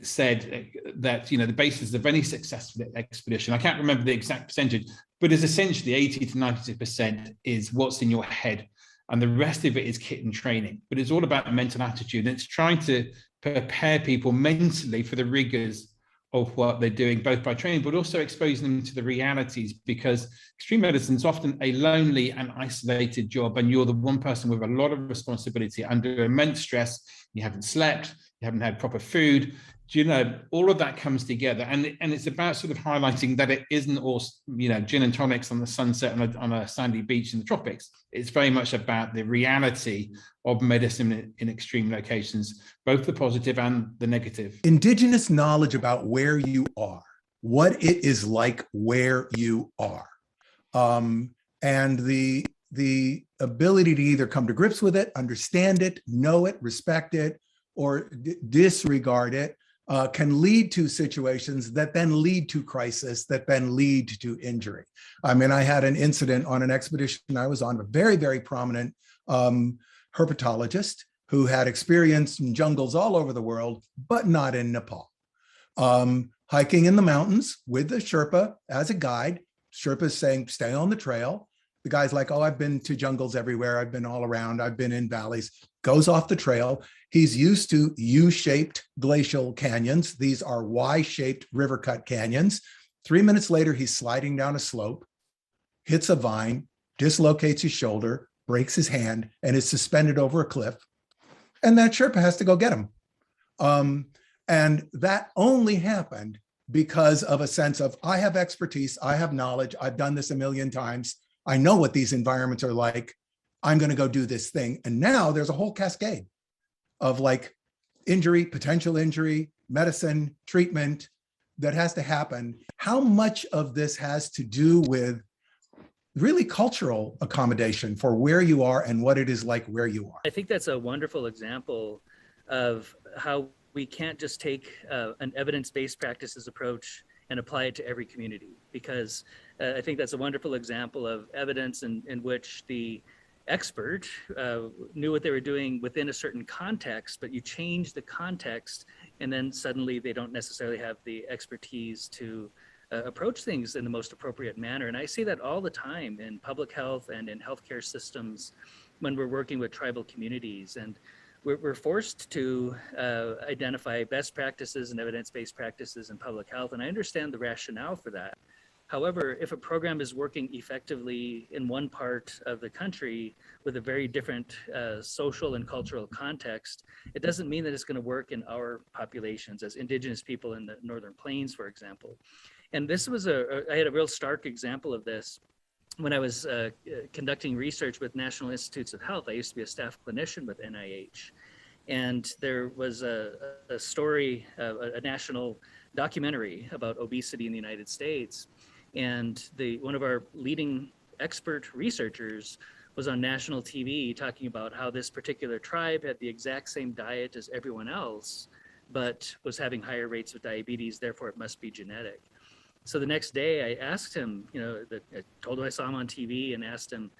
said that the basis of any successful expedition, I can't remember the exact percentage, but is essentially 80 to 92% is what's in your head, and the rest of it is kit and training. But it's all about the mental attitude, and it's trying to prepare people mentally for the rigors of what they're doing, both by training, but also exposing them to the realities, because extreme medicine is often a lonely and isolated job, and you're the one person with a lot of responsibility under immense stress. You haven't slept, you haven't had proper food. All of that comes together, and it's about sort of highlighting that it isn't all, gin and tonics on the sunset on a sandy beach in the tropics. It's very much about the reality of medicine in extreme locations, both the positive and the negative.
Indigenous knowledge about where you are, what it is like where you are, and the ability to either come to grips with it, understand it, know it, respect it, or disregard it, can lead to situations that then lead to crisis, that then lead to injury. I mean, I had an incident on an expedition I was on, a very, very prominent herpetologist who had experience in jungles all over the world, but not in Nepal. Hiking in the mountains with the Sherpa as a guide. Sherpa's saying, stay on the trail. The guy's like, oh, I've been to jungles everywhere. I've been all around. I've been in valleys. Goes off the trail. He's used to U-shaped glacial canyons. These are Y-shaped river cut canyons. 3 minutes later, he's sliding down a slope, hits a vine, dislocates his shoulder, breaks his hand, and is suspended over a cliff. And that Sherpa has to go get him. And that only happened because of a sense of, I have expertise, I have knowledge, I've done this a million times, I know what these environments are like, I'm going to go do this thing. And now there's a whole cascade of like injury, potential injury, medicine, treatment that has to happen. How much of this has to do with really cultural accommodation for where you are and what it is like where you are?
I think that's a wonderful example of how we can't just take an evidence-based practices approach and apply it to every community, because I think that's a wonderful example of evidence in which the expert knew what they were doing within a certain context, but you change the context and then suddenly they don't necessarily have the expertise to approach things in the most appropriate manner. And I see that all the time in public health and in healthcare systems when we're working with tribal communities. And we're forced to identify best practices and evidence-based practices in public health. And I understand the rationale for that. However, if a program is working effectively in one part of the country with a very different social and cultural context, it doesn't mean that it's going to work in our populations as Indigenous people in the Northern Plains, for example. And this was I had a real stark example of this when I was conducting research with National Institutes of Health. I used to be a staff clinician with NIH. And there was a story, a national documentary about obesity in the United States. And one of our leading expert researchers was on national TV talking about how this particular tribe had the exact same diet as everyone else, but was having higher rates of diabetes, therefore it must be genetic. So the next day I asked him, I told him I saw him on TV and asked him,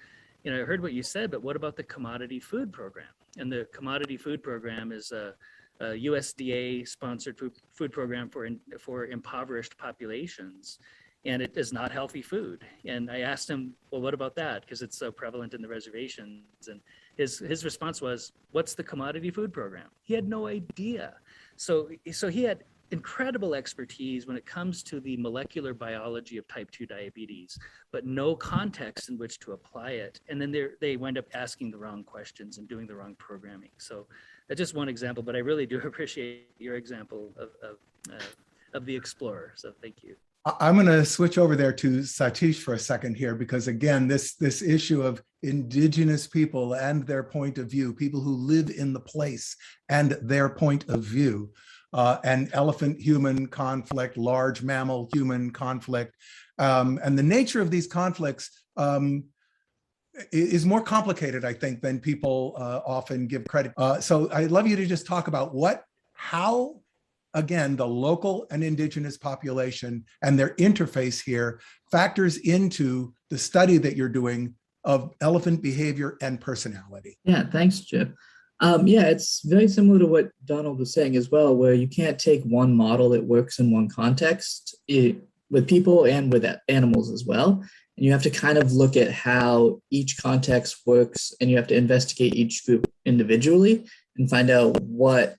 I heard what you said, but what about the commodity food program? And the commodity food program is a USDA sponsored food program for impoverished populations. And it is not healthy food. And I asked him, well, what about that? Because it's so prevalent in the reservations. And his response was, what's the commodity food program? He had no idea. So he had incredible expertise when it comes to the molecular biology of type 2 diabetes, but no context in which to apply it. And then they wind up asking the wrong questions and doing the wrong programming. So that's just one example, but I really do appreciate your example of the explorer. So thank you.
I'm going to switch over there to Sateesh for a second here, because again, this issue of Indigenous people and their point of view, people who live in the place and their point of view, and elephant-human conflict, large mammal-human conflict, and the nature of these conflicts is more complicated, I think, than people often give credit. So I'd love you to just talk about how again, the local and Indigenous population and their interface here factors into the study that you're doing of elephant behavior and personality.
Yeah, thanks, Jeff. It's very similar to what Donald was saying as well, where you can't take one model that works in one context with people and with animals as well. And you have to kind of look at how each context works, and you have to investigate each group individually and find out what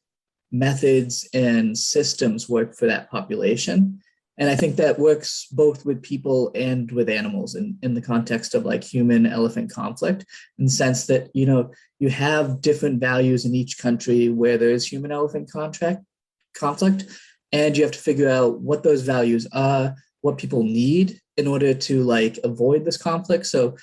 methods and systems work for that population. And I think that works both with people and with animals in the context of like human-elephant conflict, in the sense that, you have different values in each country where there is human-elephant conflict, and you have to figure out what those values are, what people need in order to like avoid this conflict. So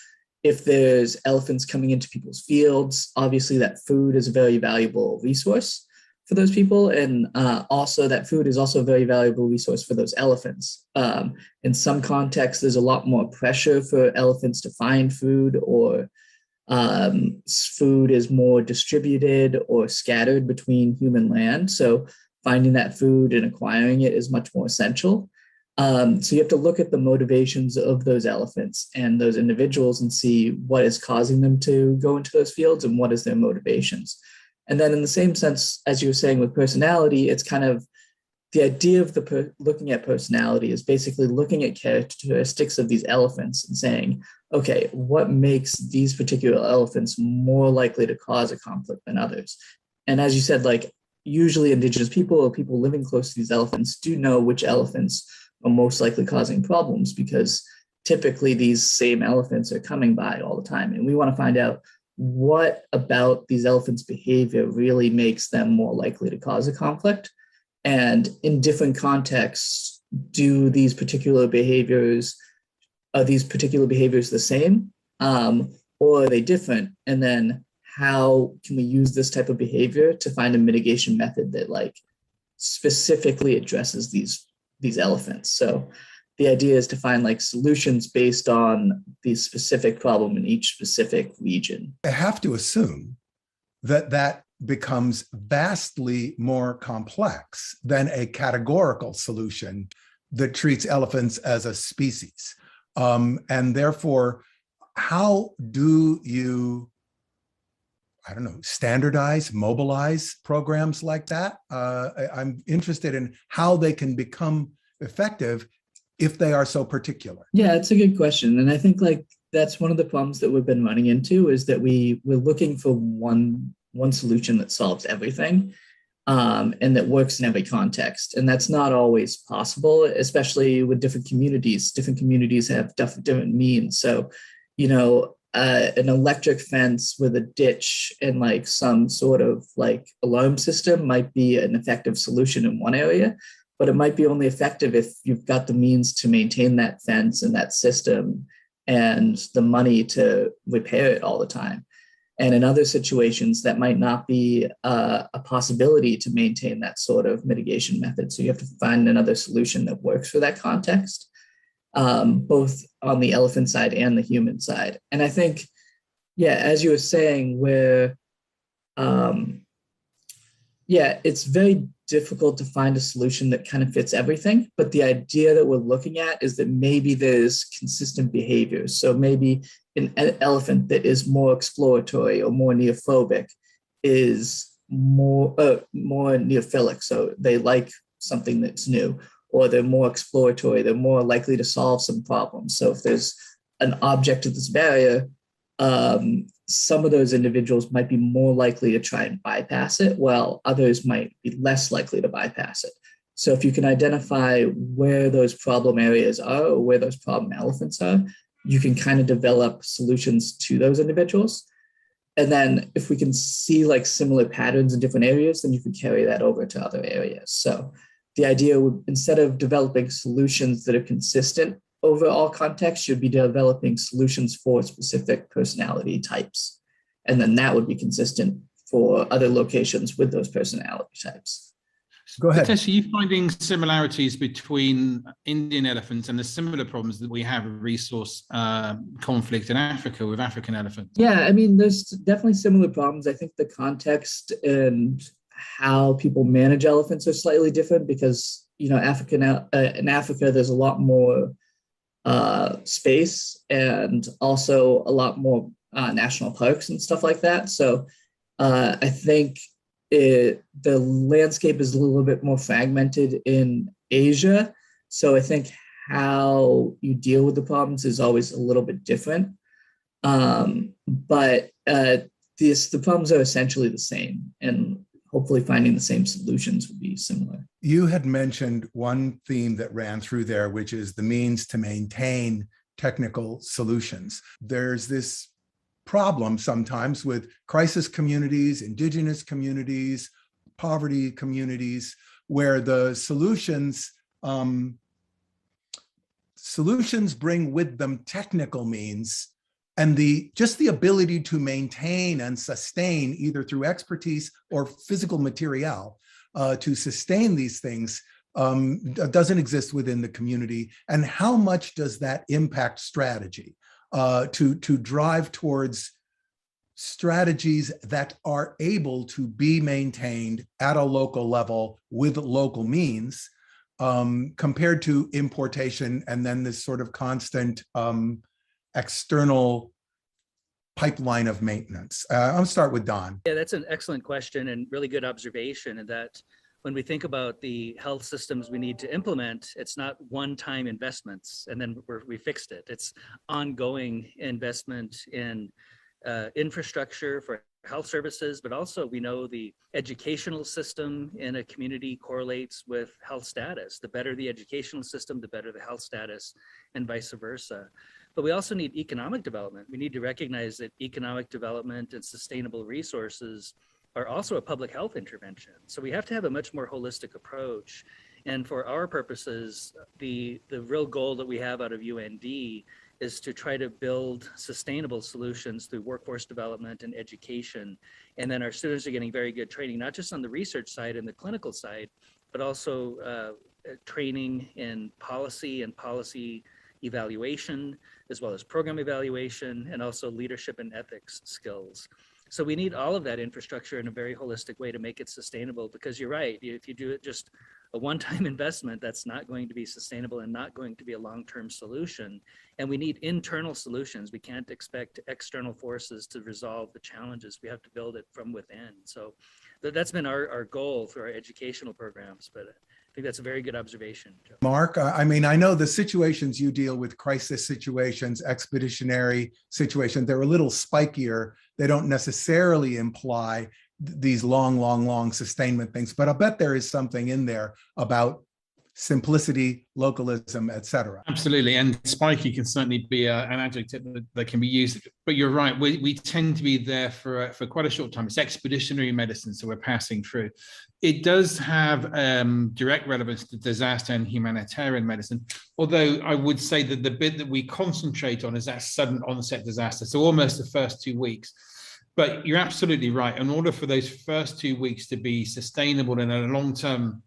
if there's elephants coming into people's fields, obviously that food is a very valuable resource for those people. And also that food is also a very valuable resource for those elephants. In some contexts, there's a lot more pressure for elephants to find food, or food is more distributed or scattered between human land. So finding that food and acquiring it is much more essential. So you have to look at the motivations of those elephants and those individuals and see what is causing them to go into those fields and what is their motivations. And then in the same sense, as you were saying with personality, it's kind of the idea of looking at personality is basically looking at characteristics of these elephants and saying, okay, what makes these particular elephants more likely to cause a conflict than others? And as you said, like usually Indigenous people or people living close to these elephants do know which elephants are most likely causing problems, because typically these same elephants are coming by all the time. And we want to find out what about these elephants' behavior really makes them more likely to cause a conflict. And in different contexts, are these particular behaviors the same, or are they different? And then how can we use this type of behavior to find a mitigation method that like specifically addresses these elephants? So the idea is to find like solutions based on the specific problem in each specific region.
I have to assume that becomes vastly more complex than a categorical solution that treats elephants as a species. And therefore, how do you, I don't know, standardize, mobilize programs like that? I'm interested in how they can become effective if they are so particular.
Yeah, it's a good question. And I think like that's one of the problems that we've been running into, is that we're looking for one solution that solves everything, and that works in every context. And that's not always possible, especially with different communities. Different communities have different means. So, you know, an electric fence with a ditch and like some sort of like alarm system might be an effective solution in one area, but it might be only effective if you've got the means to maintain that fence and that system and the money to repair it all the time. And in other situations, that might not be a possibility to maintain that sort of mitigation method. So you have to find another solution that works for that context, both on the elephant side and the human side. And I think, yeah, as you were saying, it's very difficult to find a solution that kind of fits everything. But the idea that we're looking at is that maybe there's consistent behavior. So maybe an elephant that is more exploratory or more neophobic is more neophilic. So they like something that's new, or they're more exploratory. They're more likely to solve some problems. So if there's an object at this barrier, some of those individuals might be more likely to try and bypass it, while others might be less likely to bypass it. So if you can identify where those problem areas are, or where those problem elephants are, you can kind of develop solutions to those individuals. And then if we can see like similar patterns in different areas, then you can carry that over to other areas. So the idea would, instead of developing solutions that are consistent over all contexts, you'd be developing solutions for specific personality types. And then that would be consistent for other locations with those personality types.
Go ahead.
Sateesh, are you finding similarities between Indian elephants and the similar problems that we have with resource conflict in Africa with African elephants?
Yeah, I mean, there's definitely similar problems. I think the context and how people manage elephants are slightly different because, you know, in Africa, there's a lot more space and also a lot more national parks and stuff like that. So I think the landscape is a little bit more fragmented in Asia. So I think how you deal with the problems is always a little bit different. But the problems are essentially the same, and hopefully finding the same solutions would be similar.
You had mentioned one theme that ran through there, which is the means to maintain technical solutions. There's this problem sometimes with crisis communities, Indigenous communities, poverty communities, where the solutions bring with them technical means, and just the ability to maintain and sustain, either through expertise or physical material, to sustain these things doesn't exist within the community. And how much does that impact strategy to drive towards strategies that are able to be maintained at a local level with local means, compared to importation and then this sort of constant external pipeline of maintenance? I'll start with Don.
Yeah, that's an excellent question and really good observation. And that when we think about the health systems we need to implement, it's not one-time investments and then we fixed it. It's ongoing investment in infrastructure for health services, but also we know the educational system in a community correlates with health status. The better the educational system, the better the health status, and vice versa. But we also need economic development. We need to recognize that economic development and sustainable resources are also a public health intervention. So we have to have a much more holistic approach. And for our purposes, the real goal that we have out of UND is to try to build sustainable solutions through workforce development and education. And then our students are getting very good training, not just on the research side and the clinical side, but also training in policy and policy evaluation, as well as program evaluation, and also leadership and ethics skills. So we need all of that infrastructure in a very holistic way to make it sustainable, because you're right, if you do it just a one-time investment, that's not going to be sustainable and not going to be a long-term solution. And we need internal solutions. We can't expect external forces to resolve the challenges. We have to build it from within. So that's been our goal through our educational programs, but I think that's a very good observation, Joe.
Mark, I mean, I know the situations you deal with, crisis situations, expeditionary situations, they're a little spikier. They don't necessarily imply these long sustainment things, but I bet there is something in there about simplicity, localism, etc.
Absolutely, and spiky can certainly be an adjective that can be used. But you're right, we tend to be there for quite a short time. It's expeditionary medicine, so we're passing through. It does have direct relevance to disaster and humanitarian medicine, although I would say that the bit that we concentrate on is that sudden onset disaster, so almost the first 2 weeks. But you're absolutely right. In order for those first 2 weeks to be sustainable in a long-term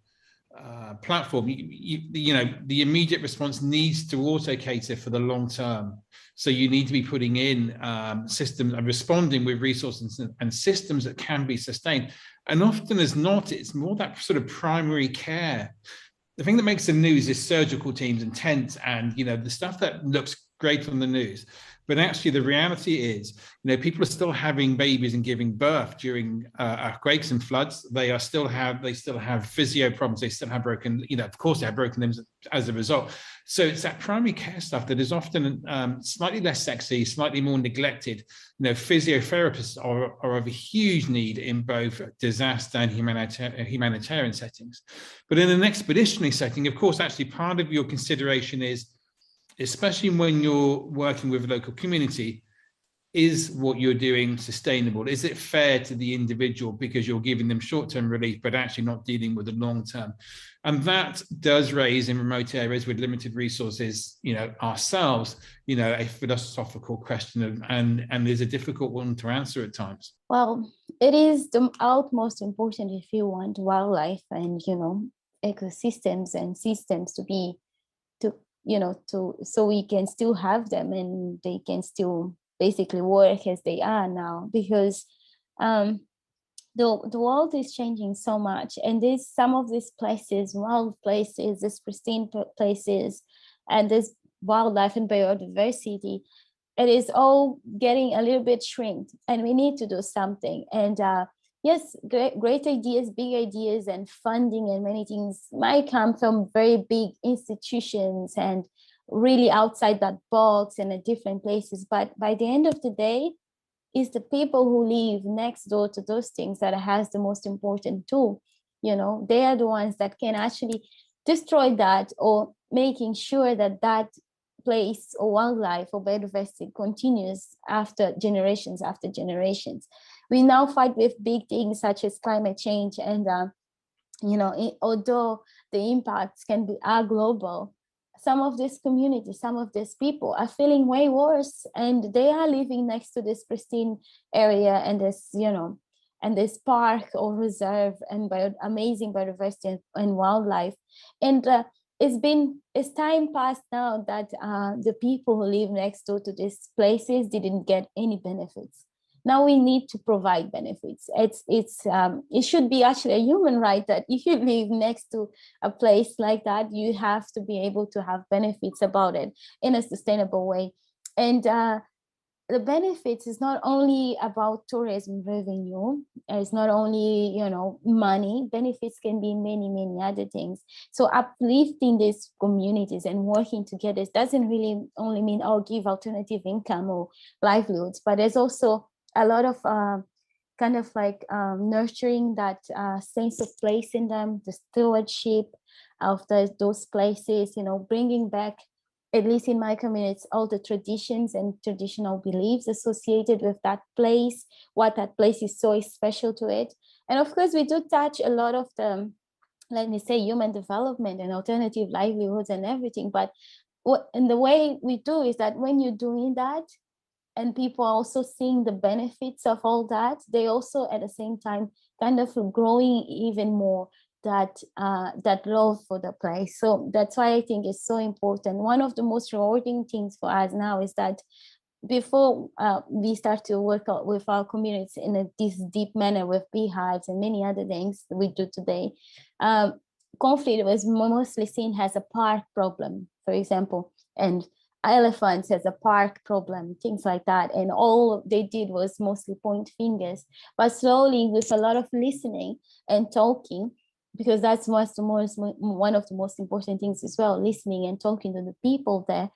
platform, you know, the immediate response needs to auto cater for the long term. So you need to be putting in systems and responding with resources and systems that can be sustained. And often as not, it's more that sort of primary care. The thing that makes the news is surgical teams and tents and, you know, the stuff that looks great on the news. But actually, the reality is, you know, people are still having babies and giving birth during earthquakes and floods. They still have physio problems. They still have broken, you know, of course, they have broken limbs as a result. So it's that primary care stuff that is often slightly less sexy, slightly more neglected. You know, physiotherapists are of a huge need in both disaster and humanitarian settings. But in an expeditionary setting, of course, actually part of your consideration is, especially when you're working with a local community, is what you're doing sustainable? Is it fair to the individual because you're giving them short-term relief, but actually not dealing with the long-term? And that does raise in remote areas with limited resources, you know, ourselves, you know, a philosophical question and is a difficult one to answer at times.
Well, it is the utmost important if you want wildlife and, you know, ecosystems and systems to be, so we can still have them and they can still basically work as they are now, because the world is changing so much, and some of these places, wild places, these pristine places, and this wildlife and biodiversity, it is all getting a little bit shrinked, and we need to do something. And yes, great ideas, big ideas, and funding and many things might come from very big institutions and really outside that box and at different places. But by the end of the day, it's the people who live next door to those things that has the most important tool. You know, they are the ones that can actually destroy that, or making sure that that place or wildlife or biodiversity continues after generations after generations. We now fight with big things such as climate change, and although the impacts are global, some of these communities, some of these people are feeling way worse, and they are living next to this pristine area and this, and this park or reserve and amazing biodiversity and wildlife. And it's time past now that the people who live next door to these places didn't get any benefits. Now we need to provide benefits. It should be actually a human right that if you live next to a place like that, you have to be able to have benefits about it in a sustainable way. And the benefits is not only about tourism revenue. It's not only, money. Benefits can be many, many other things. So uplifting these communities and working together doesn't really only mean, give alternative income or livelihoods, but there's also a lot of nurturing that sense of place in them, the stewardship of those places, bringing back, at least in my community, all the traditions and traditional beliefs associated with that place, what that place is so special to it. And of course, we do touch a lot of the, let me say, human development and alternative livelihoods and everything. But and the way we do is that when you're doing that, and people are also seeing the benefits of all that, they also at the same time kind of growing even more that love for the place. So that's why I think it's so important. One of the most rewarding things for us now is that before we start to work out with our communities in this deep manner with beehives and many other things we do today, conflict was mostly seen as a park problem, for example, and elephants as a park problem, things like that. And all they did was mostly point fingers. But slowly, with a lot of listening and talking, because that's one of the most important things as well, listening and talking to the people there,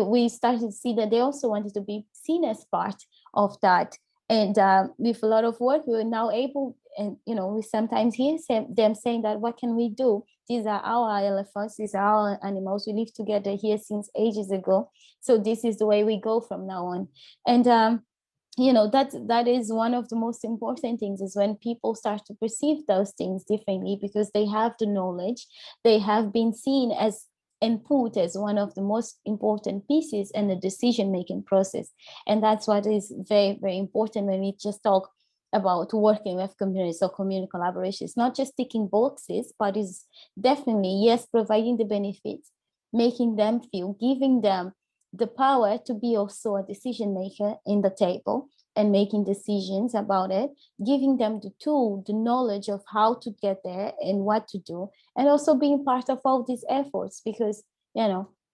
we started to see that they also wanted to be seen as part of that. And with a lot of work, we were now able, and we sometimes hear them saying that, what can we do? These are our elephants, these are our animals. We live together here since ages ago. So this is the way we go from now on. And that is one of the most important things, is when people start to perceive those things differently, because they have the knowledge, they have been seen as and put as one of the most important pieces in the decision-making process. And that's what is very, very important when we just talk about working with communities or community collaboration. It's not just ticking boxes, but it's definitely, yes, providing the benefits, making them feel, giving them the power to be also a decision maker in the table and making decisions about it, giving them the tool, the knowledge of how to get there and what to do, and also being part of all these efforts, because,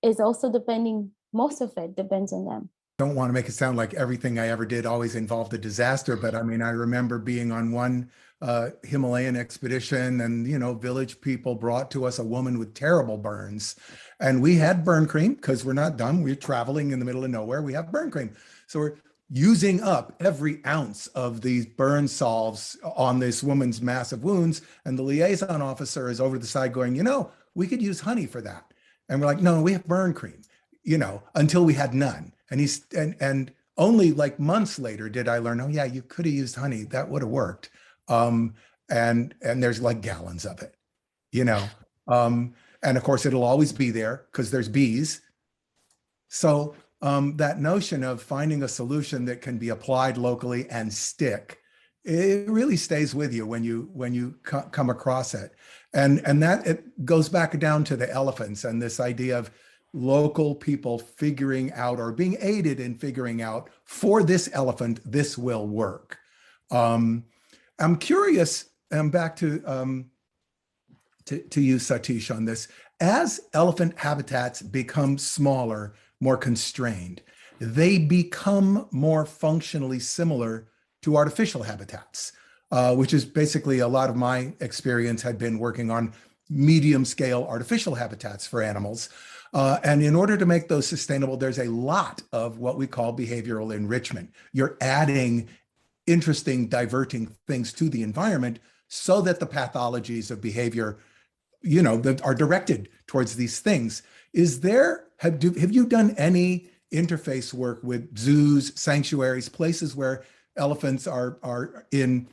it's also most of it depends on them.
Don't want to make it sound like everything I ever did always involved a disaster, but I mean, I remember being on one Himalayan expedition, and village people brought to us a woman with terrible burns, and we had burn cream because we're not dumb. We're traveling in the middle of nowhere. We have burn cream, so we're using up every ounce of these burn salves on this woman's massive wounds, and the liaison officer is over the side going, we could use honey for that, and we're like, no, we have burn cream, until we had none. And and only like months later did I learn, oh yeah, you could have used honey. That would have worked. And there's like gallons of it, and of course it'll always be there because there's bees. So that notion of finding a solution that can be applied locally and stick, it really stays with you when you come across it. And that it goes back down to the elephants and this idea of local people figuring out, or being aided in figuring out, for this elephant, this will work. I'm curious, and back to you, Sateesh, on this. As elephant habitats become smaller, more constrained, they become more functionally similar to artificial habitats, which is basically a lot of my experience had been working on medium scale artificial habitats for animals. And in order to make those sustainable, there's a lot of what we call behavioral enrichment. You're adding interesting, diverting things to the environment so that the pathologies of behavior, that are directed towards these things. Have you done any interface work with zoos, sanctuaries, places where elephants are in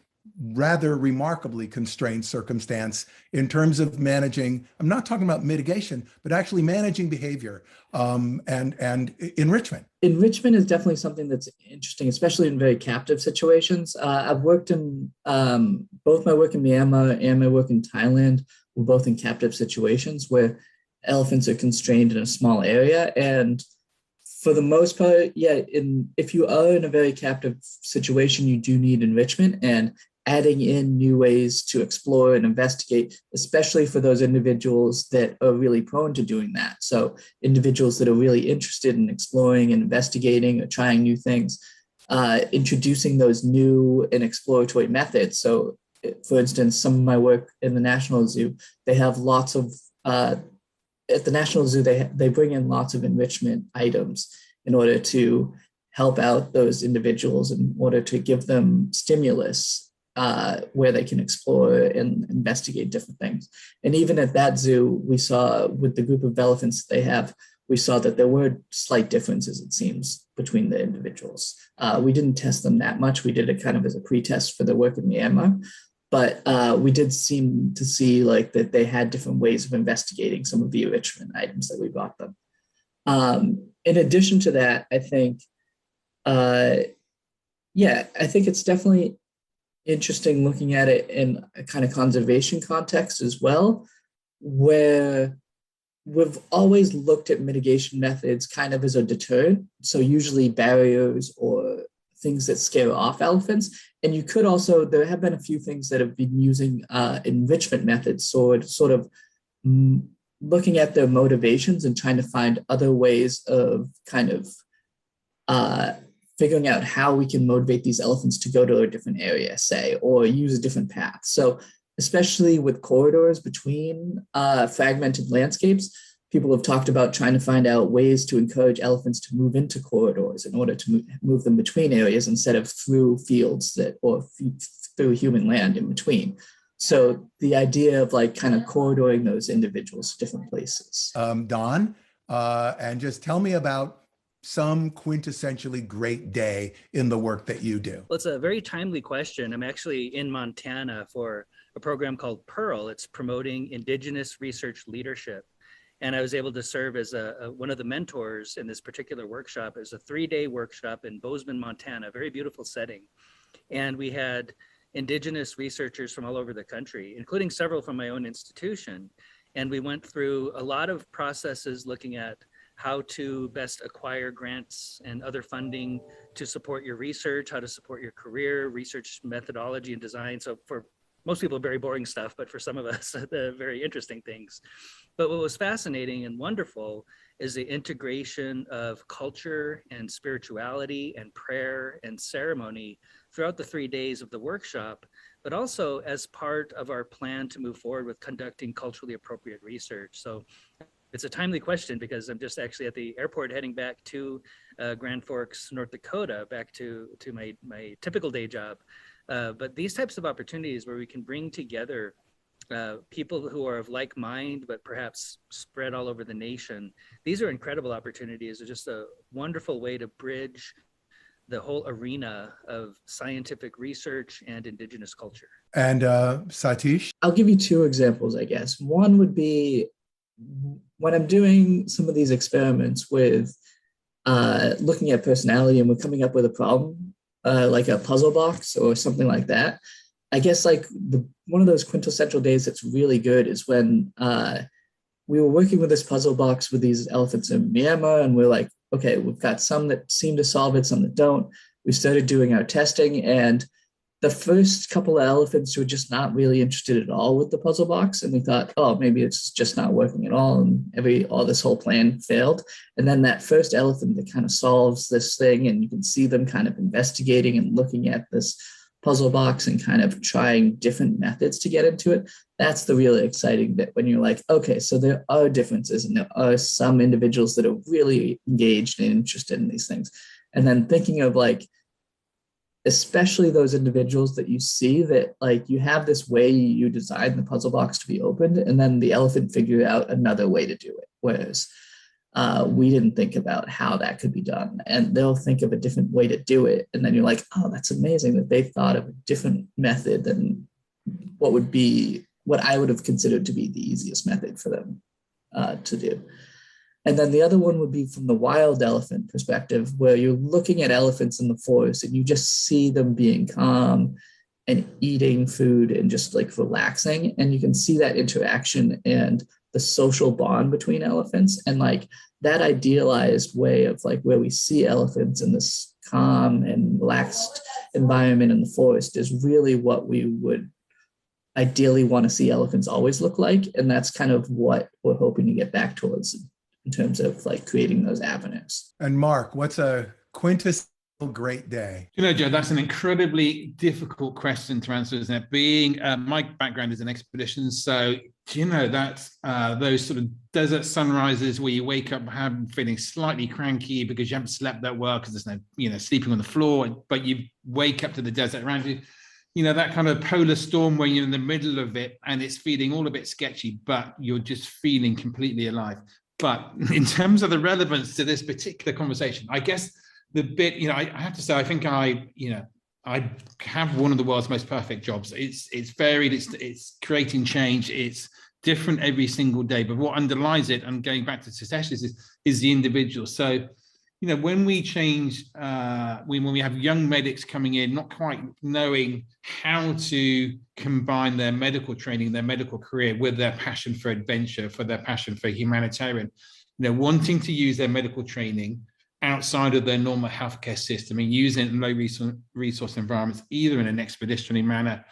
rather remarkably constrained circumstance in terms of managing, I'm not talking about mitigation, but actually managing behavior and enrichment?
Enrichment is definitely something that's interesting, especially in very captive situations. I've worked in both my work in Myanmar and my work in Thailand were both in captive situations where elephants are constrained in a small area. And For the most part, yeah, if you are in a very captive situation, you do need enrichment and adding in new ways to explore and investigate, especially for those individuals that are really prone to doing that. So individuals that are really interested in exploring and investigating or trying new things, introducing those new and exploratory methods. So for instance, some of my work in the National Zoo, they have lots of, at the National Zoo, they bring in lots of enrichment items in order to help out those individuals, in order to give them stimulus where they can explore and investigate different things. And even at that zoo, we saw with the group of elephants they have, we saw that there were slight differences, it seems, between the individuals. We didn't test them that much. We did it kind of as a pre-test for the work in Myanmar. But we did seem to see like that they had different ways of investigating some of the enrichment items that we brought them. In addition to that, I think, I think it's definitely interesting looking at it in a kind of conservation context as well, where we've always looked at mitigation methods kind of as a deterrent. So usually barriers or things that scare off elephants. And you could also, there have been a few things that have been using enrichment methods, sort of looking at their motivations and trying to find other ways of kind of figuring out how we can motivate these elephants to go to a different area, say, or use a different path. So especially with corridors between fragmented landscapes, people have talked about trying to find out ways to encourage elephants to move into corridors in order to move them between areas instead of through fields or through human land in between. So the idea of like kind of corridoring those individuals to different places.
Don, and just tell me about some quintessentially great day in the work that you do.
Well, it's a very timely question. I'm actually in Montana for a program called Pearl. It's promoting Indigenous research leadership. And I was able to serve as one of the mentors in this particular workshop. It was a 3-day workshop in Bozeman, Montana, a very beautiful setting. And we had Indigenous researchers from all over the country, including several from my own institution. And we went through a lot of processes looking at how to best acquire grants and other funding to support your research, how to support your career, research methodology and design. So for most people, very boring stuff, but for some of us, the very interesting things. But what was fascinating and wonderful is the integration of culture and spirituality and prayer and ceremony throughout the 3 days of the workshop, but also as part of our plan to move forward with conducting culturally appropriate research. So it's a timely question because I'm just actually at the airport heading back to Grand Forks, North Dakota, back to my typical day job. But these types of opportunities where we can bring together people who are of like mind, but perhaps spread all over the nation, these are incredible opportunities. They're just a wonderful way to bridge the whole arena of scientific research and Indigenous culture.
And Sateesh?
I'll give you 2 examples, I guess. One would be when I'm doing some of these experiments with looking at personality and we're coming up with a problem, like a puzzle box or something like that. I guess like one of those quintessential days that's really good is when we were working with this puzzle box with these elephants in Myanmar, and we're like, okay, we've got some that seem to solve it, some that don't. We started doing our testing, and the first couple of elephants were just not really interested at all with the puzzle box. And we thought, oh, maybe it's just not working at all. And all this whole plan failed. And then that first elephant that kind of solves this thing, and you can see them kind of investigating and looking at this puzzle box and kind of trying different methods to get into it. That's the really exciting bit when you're like, okay, so there are differences and there are some individuals that are really engaged and interested in these things. And then thinking of like, especially those individuals that you see that like you have this way you design the puzzle box to be opened, and then the elephant figured out another way to do it. Whereas we didn't think about how that could be done, and they'll think of a different way to do it. And then you're like, oh, that's amazing that they thought of a different method than what I would have considered to be the easiest method for them to do. And then the other one would be from the wild elephant perspective, where you're looking at elephants in the forest and you just see them being calm and eating food and just like relaxing. And you can see that interaction and the social bond between elephants, and like that idealized way of like where we see elephants in this calm and relaxed environment in the forest is really what we would ideally want to see elephants always look like. And that's kind of what we're hoping to get back towards in terms of like creating those avenues.
And Mark, what's a quintessential great day?
You know, Joe, that's an incredibly difficult question to answer, isn't it? Being my background is in expeditions, so you know that's those sort of desert sunrises where you wake up feeling slightly cranky because you haven't slept that well because there's no, you know, sleeping on the floor, but you wake up to the desert around you. You know, that kind of polar storm where you're in the middle of it and it's feeling all a bit sketchy, but you're just feeling completely alive. But in terms of the relevance to this particular conversation, I guess the bit, you know, I have to say, I think I have one of the world's most perfect jobs. It's varied, it's creating change, it's different every single day. But what underlies it, and going back to Sateesh, is the individual. So, you know, when we change, when we have young medics coming in, not quite knowing how to combine their medical training, their medical career with their passion for adventure, for their passion for humanitarian, you know, wanting to use their medical training outside of their normal healthcare system and using it in low resource environments, either in an expeditionary manner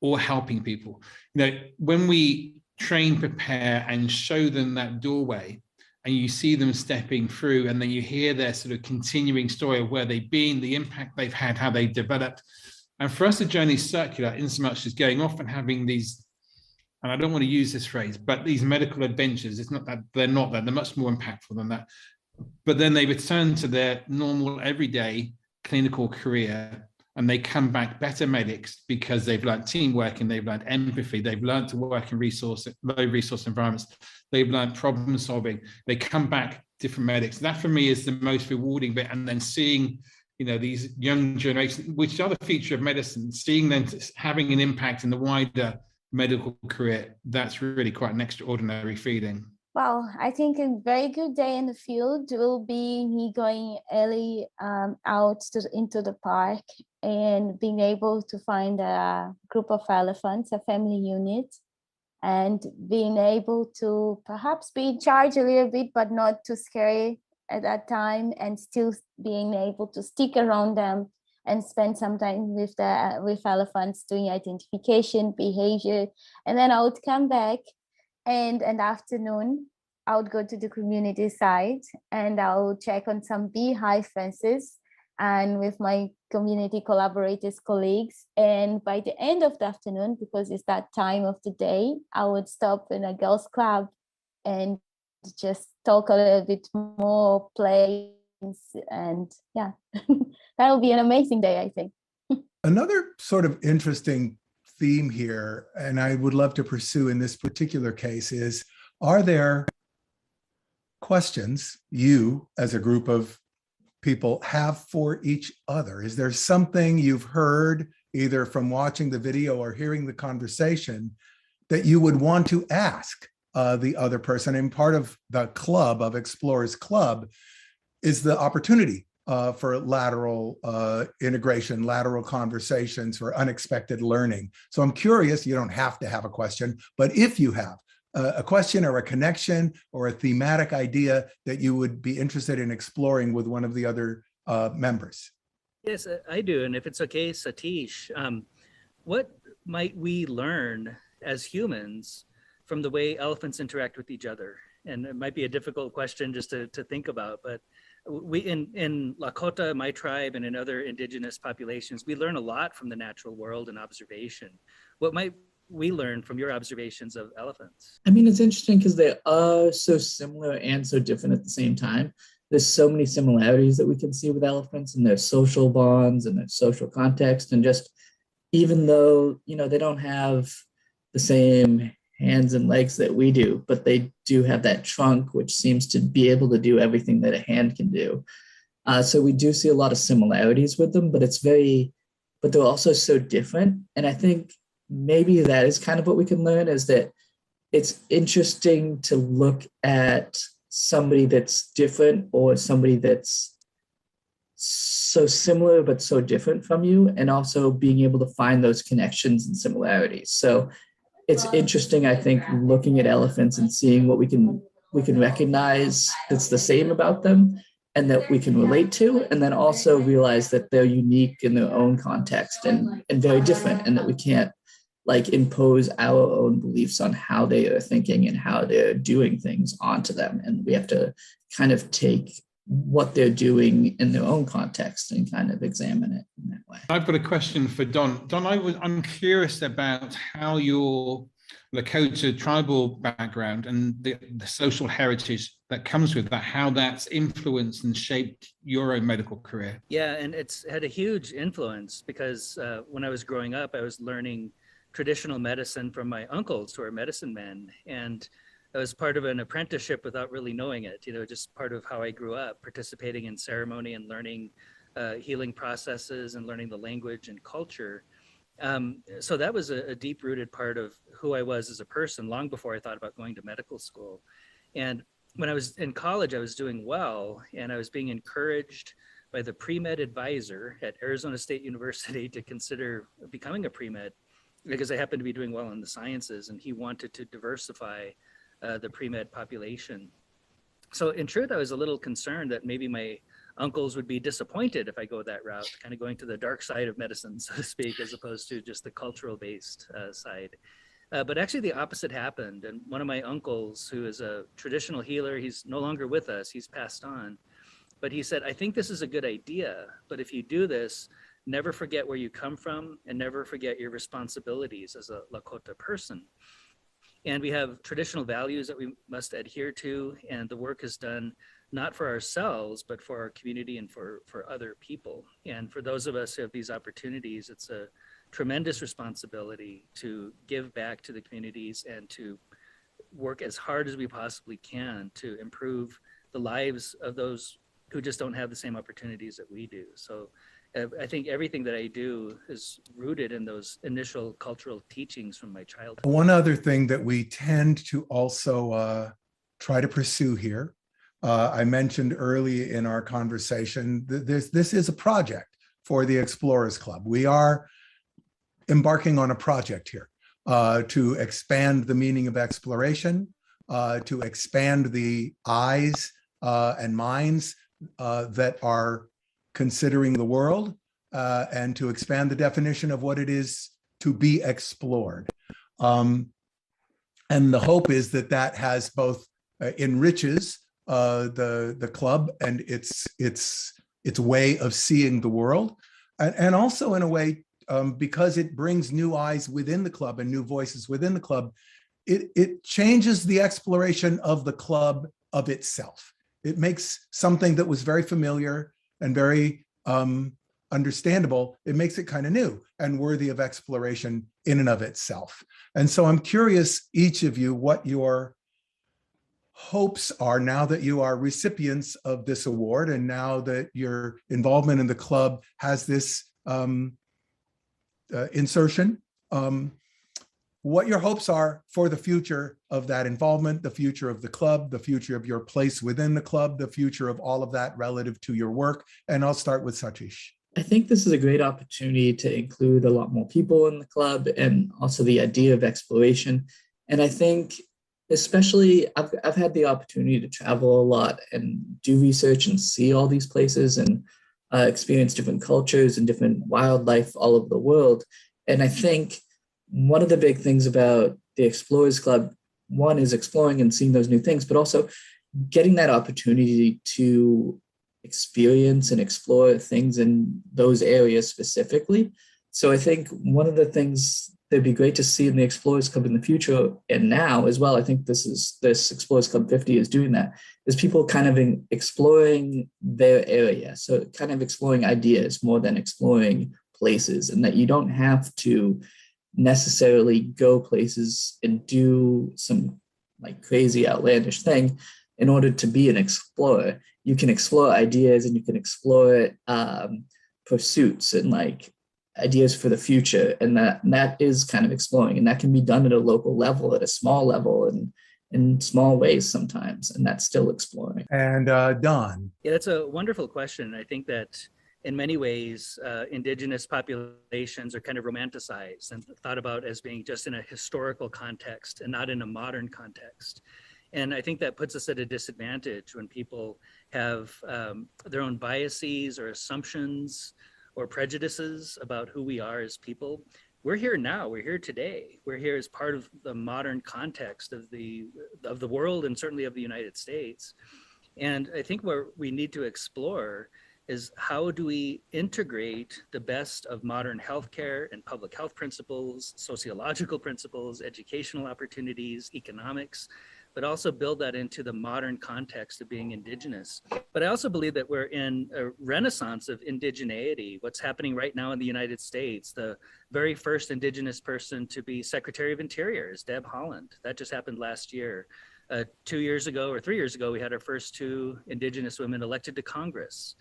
or helping people. You know, when we train, prepare, and show them that doorway, and you see them stepping through, and then you hear their sort of continuing story of where they've been, the impact they've had, how they've developed. And for us, the journey is circular in so much as going off and having these, and I don't want to use this phrase, but these medical adventures, it's not that they're not that, they're much more impactful than that. But then they return to their normal, everyday clinical career, and they come back better medics because they've learned teamwork and they've learned empathy. They've learned to work in low resource environments. They've learned problem solving. They come back different medics. That for me is the most rewarding bit. And then seeing, you know, these young generations, which are the future of medicine, seeing them having an impact in the wider medical career, that's really quite an extraordinary feeling.
Well, I think a very good day in the field will be me going early out into the park and being able to find a group of elephants, a family unit, and being able to perhaps be in charge a little bit, but not too scary at that time, and still being able to stick around them and spend some time with elephants doing identification, behavior, and then I would come back. And in the afternoon, I would go to the community side and I would check on some beehive fences and with my community collaborators, colleagues. And by the end of the afternoon, because it's that time of the day, I would stop in a girls' club and just talk a little bit more, play, and yeah, that'll be an amazing day, I think.
Another sort of interesting theme here, and I would love to pursue in this particular case, is, are there questions you as a group of people have for each other? Is there something you've heard either from watching the video or hearing the conversation that you would want to ask the other person? And part of the club, of Explorers Club, is the opportunity for lateral integration, lateral conversations, for unexpected learning. So I'm curious, you don't have to have a question, but if you have a question or a connection or a thematic idea that you would be interested in exploring with one of the other members.
Yes, I do. And if it's okay, Sateesh, what might we learn as humans from the way elephants interact with each other? And it might be a difficult question just to think about, but we in Lakota, my tribe, and in other indigenous populations, we learn a lot from the natural world and observation. What might we learn from your observations of elephants?
I mean, it's interesting because they are so similar and so different at the same time. There's so many similarities that we can see with elephants and their social bonds and their social context. And just, even though, you know, they don't have the same hands and legs that we do, but they do have that trunk, which seems to be able to do everything that a hand can do. So we do see a lot of similarities with them, but but they're also so different. And I think maybe that is kind of what we can learn, is that it's interesting to look at somebody that's different or somebody that's so similar but so different from you, and also being able to find those connections and similarities. So it's interesting, I think, looking at elephants and seeing what we can recognize that's the same about them and that we can relate to, and then also realize that they're unique in their own context and very different, and that we can't like impose our own beliefs on how they are thinking and how they're doing things onto them. And we have to kind of take what they're doing in their own context and kind of examine it in that way.
I've got a question for Don. Don, I'm curious about how your Lakota tribal background and the social heritage that comes with that, how that's influenced and shaped your own medical career.
Yeah, and it's had a huge influence because when I was growing up, I was learning traditional medicine from my uncles who are medicine men. And I was part of an apprenticeship without really knowing it, just part of how I grew up, participating in ceremony and learning healing processes and learning the language and culture. So that was a deep-rooted part of who I was as a person long before I thought about going to medical school. And when I was in college, I was doing well, and I was being encouraged by the pre-med advisor at Arizona State University to consider becoming a pre-med because I happened to be doing well in the sciences, and he wanted to diversify the pre-med population. So in truth, I was a little concerned that maybe my uncles would be disappointed if I go that route, kind of going to the dark side of medicine, so to speak, as opposed to just the cultural based side. But actually the opposite happened. And one of my uncles, who is a traditional healer, he's no longer with us, he's passed on. But he said, I think this is a good idea, but if you do this, never forget where you come from and never forget your responsibilities as a Lakota person. And we have traditional values that we must adhere to, and the work is done not for ourselves, but for our community and for other people. And for those of us who have these opportunities, it's a tremendous responsibility to give back to the communities and to work as hard as we possibly can to improve the lives of those who just don't have the same opportunities that we do. So I think everything that I do is rooted in those initial cultural teachings from my childhood.
One other thing that we tend to also try to pursue here, I mentioned early in our conversation, this is a project for the Explorers Club. We are embarking on a project here to expand the meaning of exploration, to expand the eyes and minds that are considering the world, and to expand the definition of what it is to be explored. And the hope is that that has both enriches the club and its way of seeing the world, and also in a way, because it brings new eyes within the club and new voices within the club, it changes the exploration of the club of itself. It makes something that was very familiar and very understandable, it makes it kind of new and worthy of exploration in and of itself. And so I'm curious, each of you, what your hopes are now that you are recipients of this award and now that your involvement in the club has this insertion. What your hopes are for the future of that involvement, the future of the club, the future of your place within the club, the future of all of that relative to your work. And I'll start with Sateesh.
I think this is a great opportunity to include a lot more people in the club and also the idea of exploration. And I think especially I've had the opportunity to travel a lot and do research and see all these places and experience different cultures and different wildlife all over the world. And I think one of the big things about the Explorers Club, one is exploring and seeing those new things, but also getting that opportunity to experience and explore things in those areas specifically. So I think one of the things that'd be great to see in the Explorers Club in the future and now as well, I think this Explorers Club 50 is doing that, is people kind of exploring their area. So kind of exploring ideas more than exploring places, and that you don't have to necessarily go places and do some like crazy outlandish thing in order to be an explorer. You can explore ideas and you can explore pursuits and like ideas for the future, and that is kind of exploring, and that can be done at a local level, at a small level, and in small ways sometimes, and that's still exploring.
And Don.
Yeah, that's a wonderful question. I think that in many ways, Indigenous populations are kind of romanticized and thought about as being just in a historical context and not in a modern context. And I think that puts us at a disadvantage when people have their own biases or assumptions or prejudices about who we are as people. We're here now, we're here today. We're here as part of the modern context of the world and certainly of the United States. And I think what we need to explore is how do we integrate the best of modern healthcare and public health principles, sociological principles, educational opportunities, economics, but also build that into the modern context of being Indigenous. But I also believe that we're in a renaissance of indigeneity. What's happening right now in the United States, the very first Indigenous person to be Secretary of Interior is Deb Haaland. That just happened last year. 2 years ago or 3 years ago, we had our first 2 Indigenous women elected to Congress.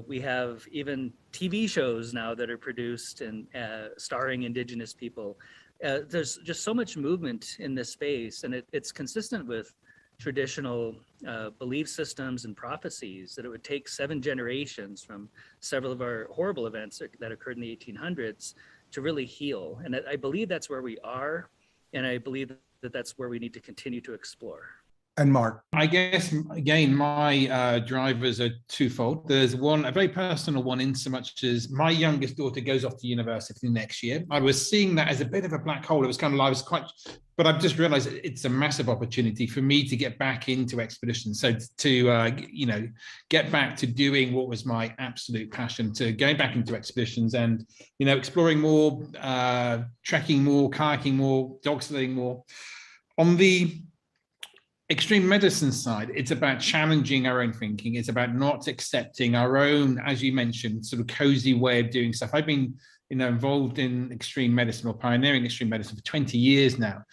We have even TV shows now that are produced and starring Indigenous people. There's just so much movement in this space, and it's consistent with traditional belief systems and prophecies that it would take 7 generations from several of our horrible events that occurred in the 1800s to really heal. And I believe that's where we are, and I believe that that's where we need to continue to explore.
And Mark?
I guess, again, my drivers are twofold. There's one, a very personal one, in so much as my youngest daughter goes off to university next year. I was seeing that as a bit of a black hole. It was kind of, I was quite, but I've just realized it's a massive opportunity for me to get back into expeditions. So to, get back to doing what was my absolute passion, to going back into expeditions and, exploring more, trekking more, kayaking more, dog sledding more. On the extreme medicine side, it's about challenging our own thinking. It's about not accepting our own, as you mentioned, sort of cozy way of doing stuff. I've been, involved in extreme medicine or pioneering extreme medicine for 20 years now.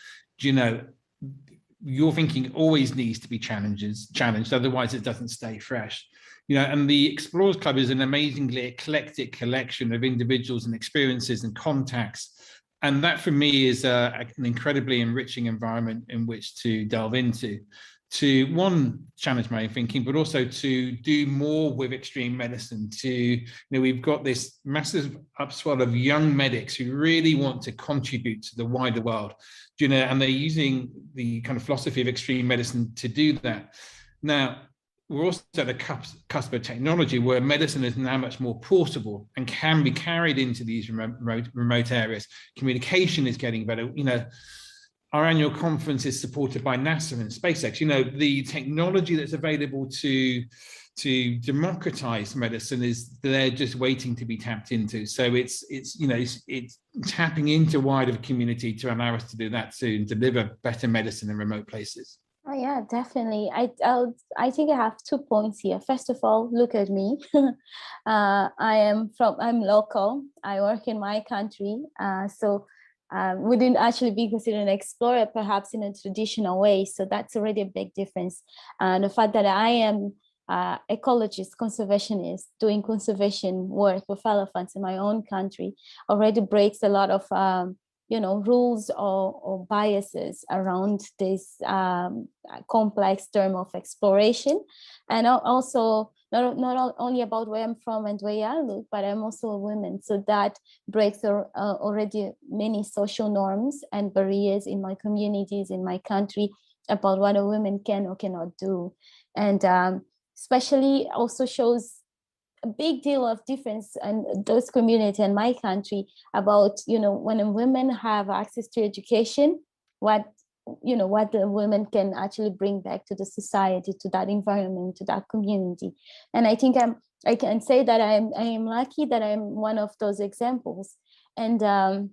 Your thinking always needs to be challenged, otherwise it doesn't stay fresh. And the Explorers Club is an amazingly eclectic collection of individuals and experiences and contacts. And that for me is an incredibly enriching environment in which to delve into, to one, challenge my own thinking, but also to do more with extreme medicine. We've got this massive upswell of young medics who really want to contribute to the wider world, and they're using the kind of philosophy of extreme medicine to do that. Now, we're also at the cusp of technology where medicine is now much more portable and can be carried into these remote areas. Communication is getting better. Our annual conference is supported by NASA and SpaceX. The technology that's available to democratize medicine is there, just waiting to be tapped into. So it's tapping into wider community to allow us to do that soon, deliver better medicine in remote places.
Oh yeah, definitely. I think I have 2 points here. First of all, look at me. I'm local. I work in my country. So wouldn't actually be considered an explorer, perhaps in a traditional way. So that's already a big difference. And the fact that I am ecologist, conservationist, doing conservation work with elephants in my own country already breaks a lot of rules or biases around this complex term of exploration. And also not only about where I'm from and where I live, but I'm also a woman. So that breaks already many social norms and barriers in my communities, in my country, about what a woman can or cannot do. And especially also shows a big deal of difference in those communities and my country about, when women have access to education, what the women can actually bring back to the society, to that environment, to that community. And I think I can say that I am lucky that I'm one of those examples. And I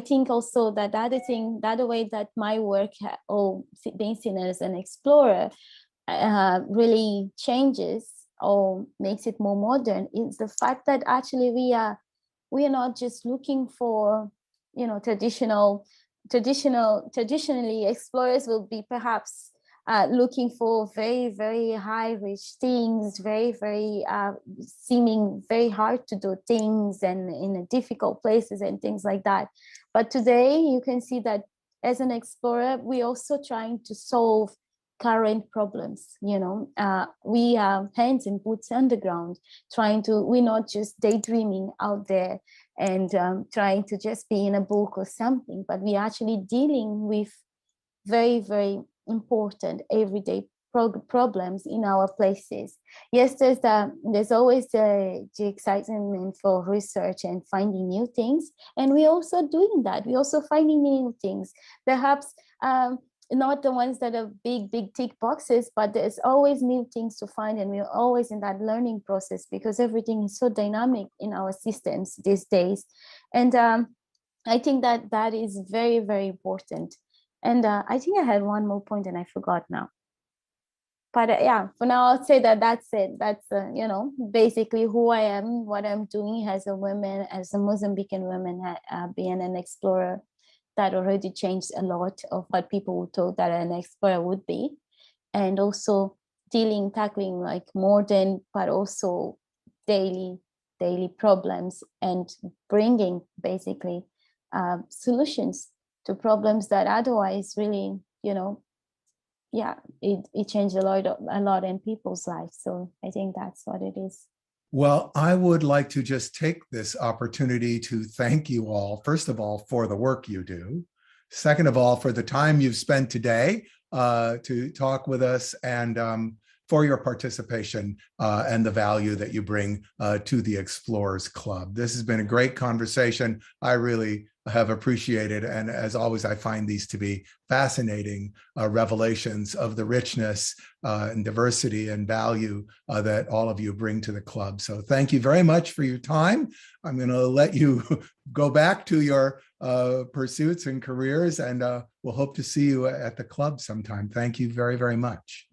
think also that the other way that my work or being seen as an explorer really changes or makes it more modern is the fact that actually we are not just looking for, traditionally explorers will be perhaps looking for very, very high rich things, very, very seeming very hard to do things and in difficult places and things like that. But today you can see that as an explorer, we're also trying to solve current problems. We have hands and boots on the ground, we're not just daydreaming out there and trying to just be in a book or something, but we're actually dealing with very, very important everyday problems in our places. Yes, there's always the excitement for research and finding new things, and we're also doing that. We're also finding new things, perhaps not the ones that are big tick boxes, but there's always new things to find, and we're always in that learning process because everything is so dynamic in our systems these days. And I think that is very, very important. And I think I had one more point and I forgot now. But yeah, for now, I'll say that's it. That's, basically who I am, what I'm doing as a woman, as a Mozambican woman, being an explorer. That already changed a lot of what people thought that an explorer would be. And also tackling like modern, but also daily problems, and bringing basically solutions to problems that otherwise really, it changed a lot in people's lives. So I think that's what it is.
Well, I would like to just take this opportunity to thank you all, first of all, for the work you do. Second of all, for the time you've spent today to talk with us, and for your participation and the value that you bring to the Explorers Club. This has been a great conversation. I really have appreciated, and as always, I find these to be fascinating revelations of the richness and diversity and value that all of you bring to the club. So thank you very much for your time. I'm going to let you go back to your pursuits and careers, and we'll hope to see you at the club sometime. Thank you very, very much.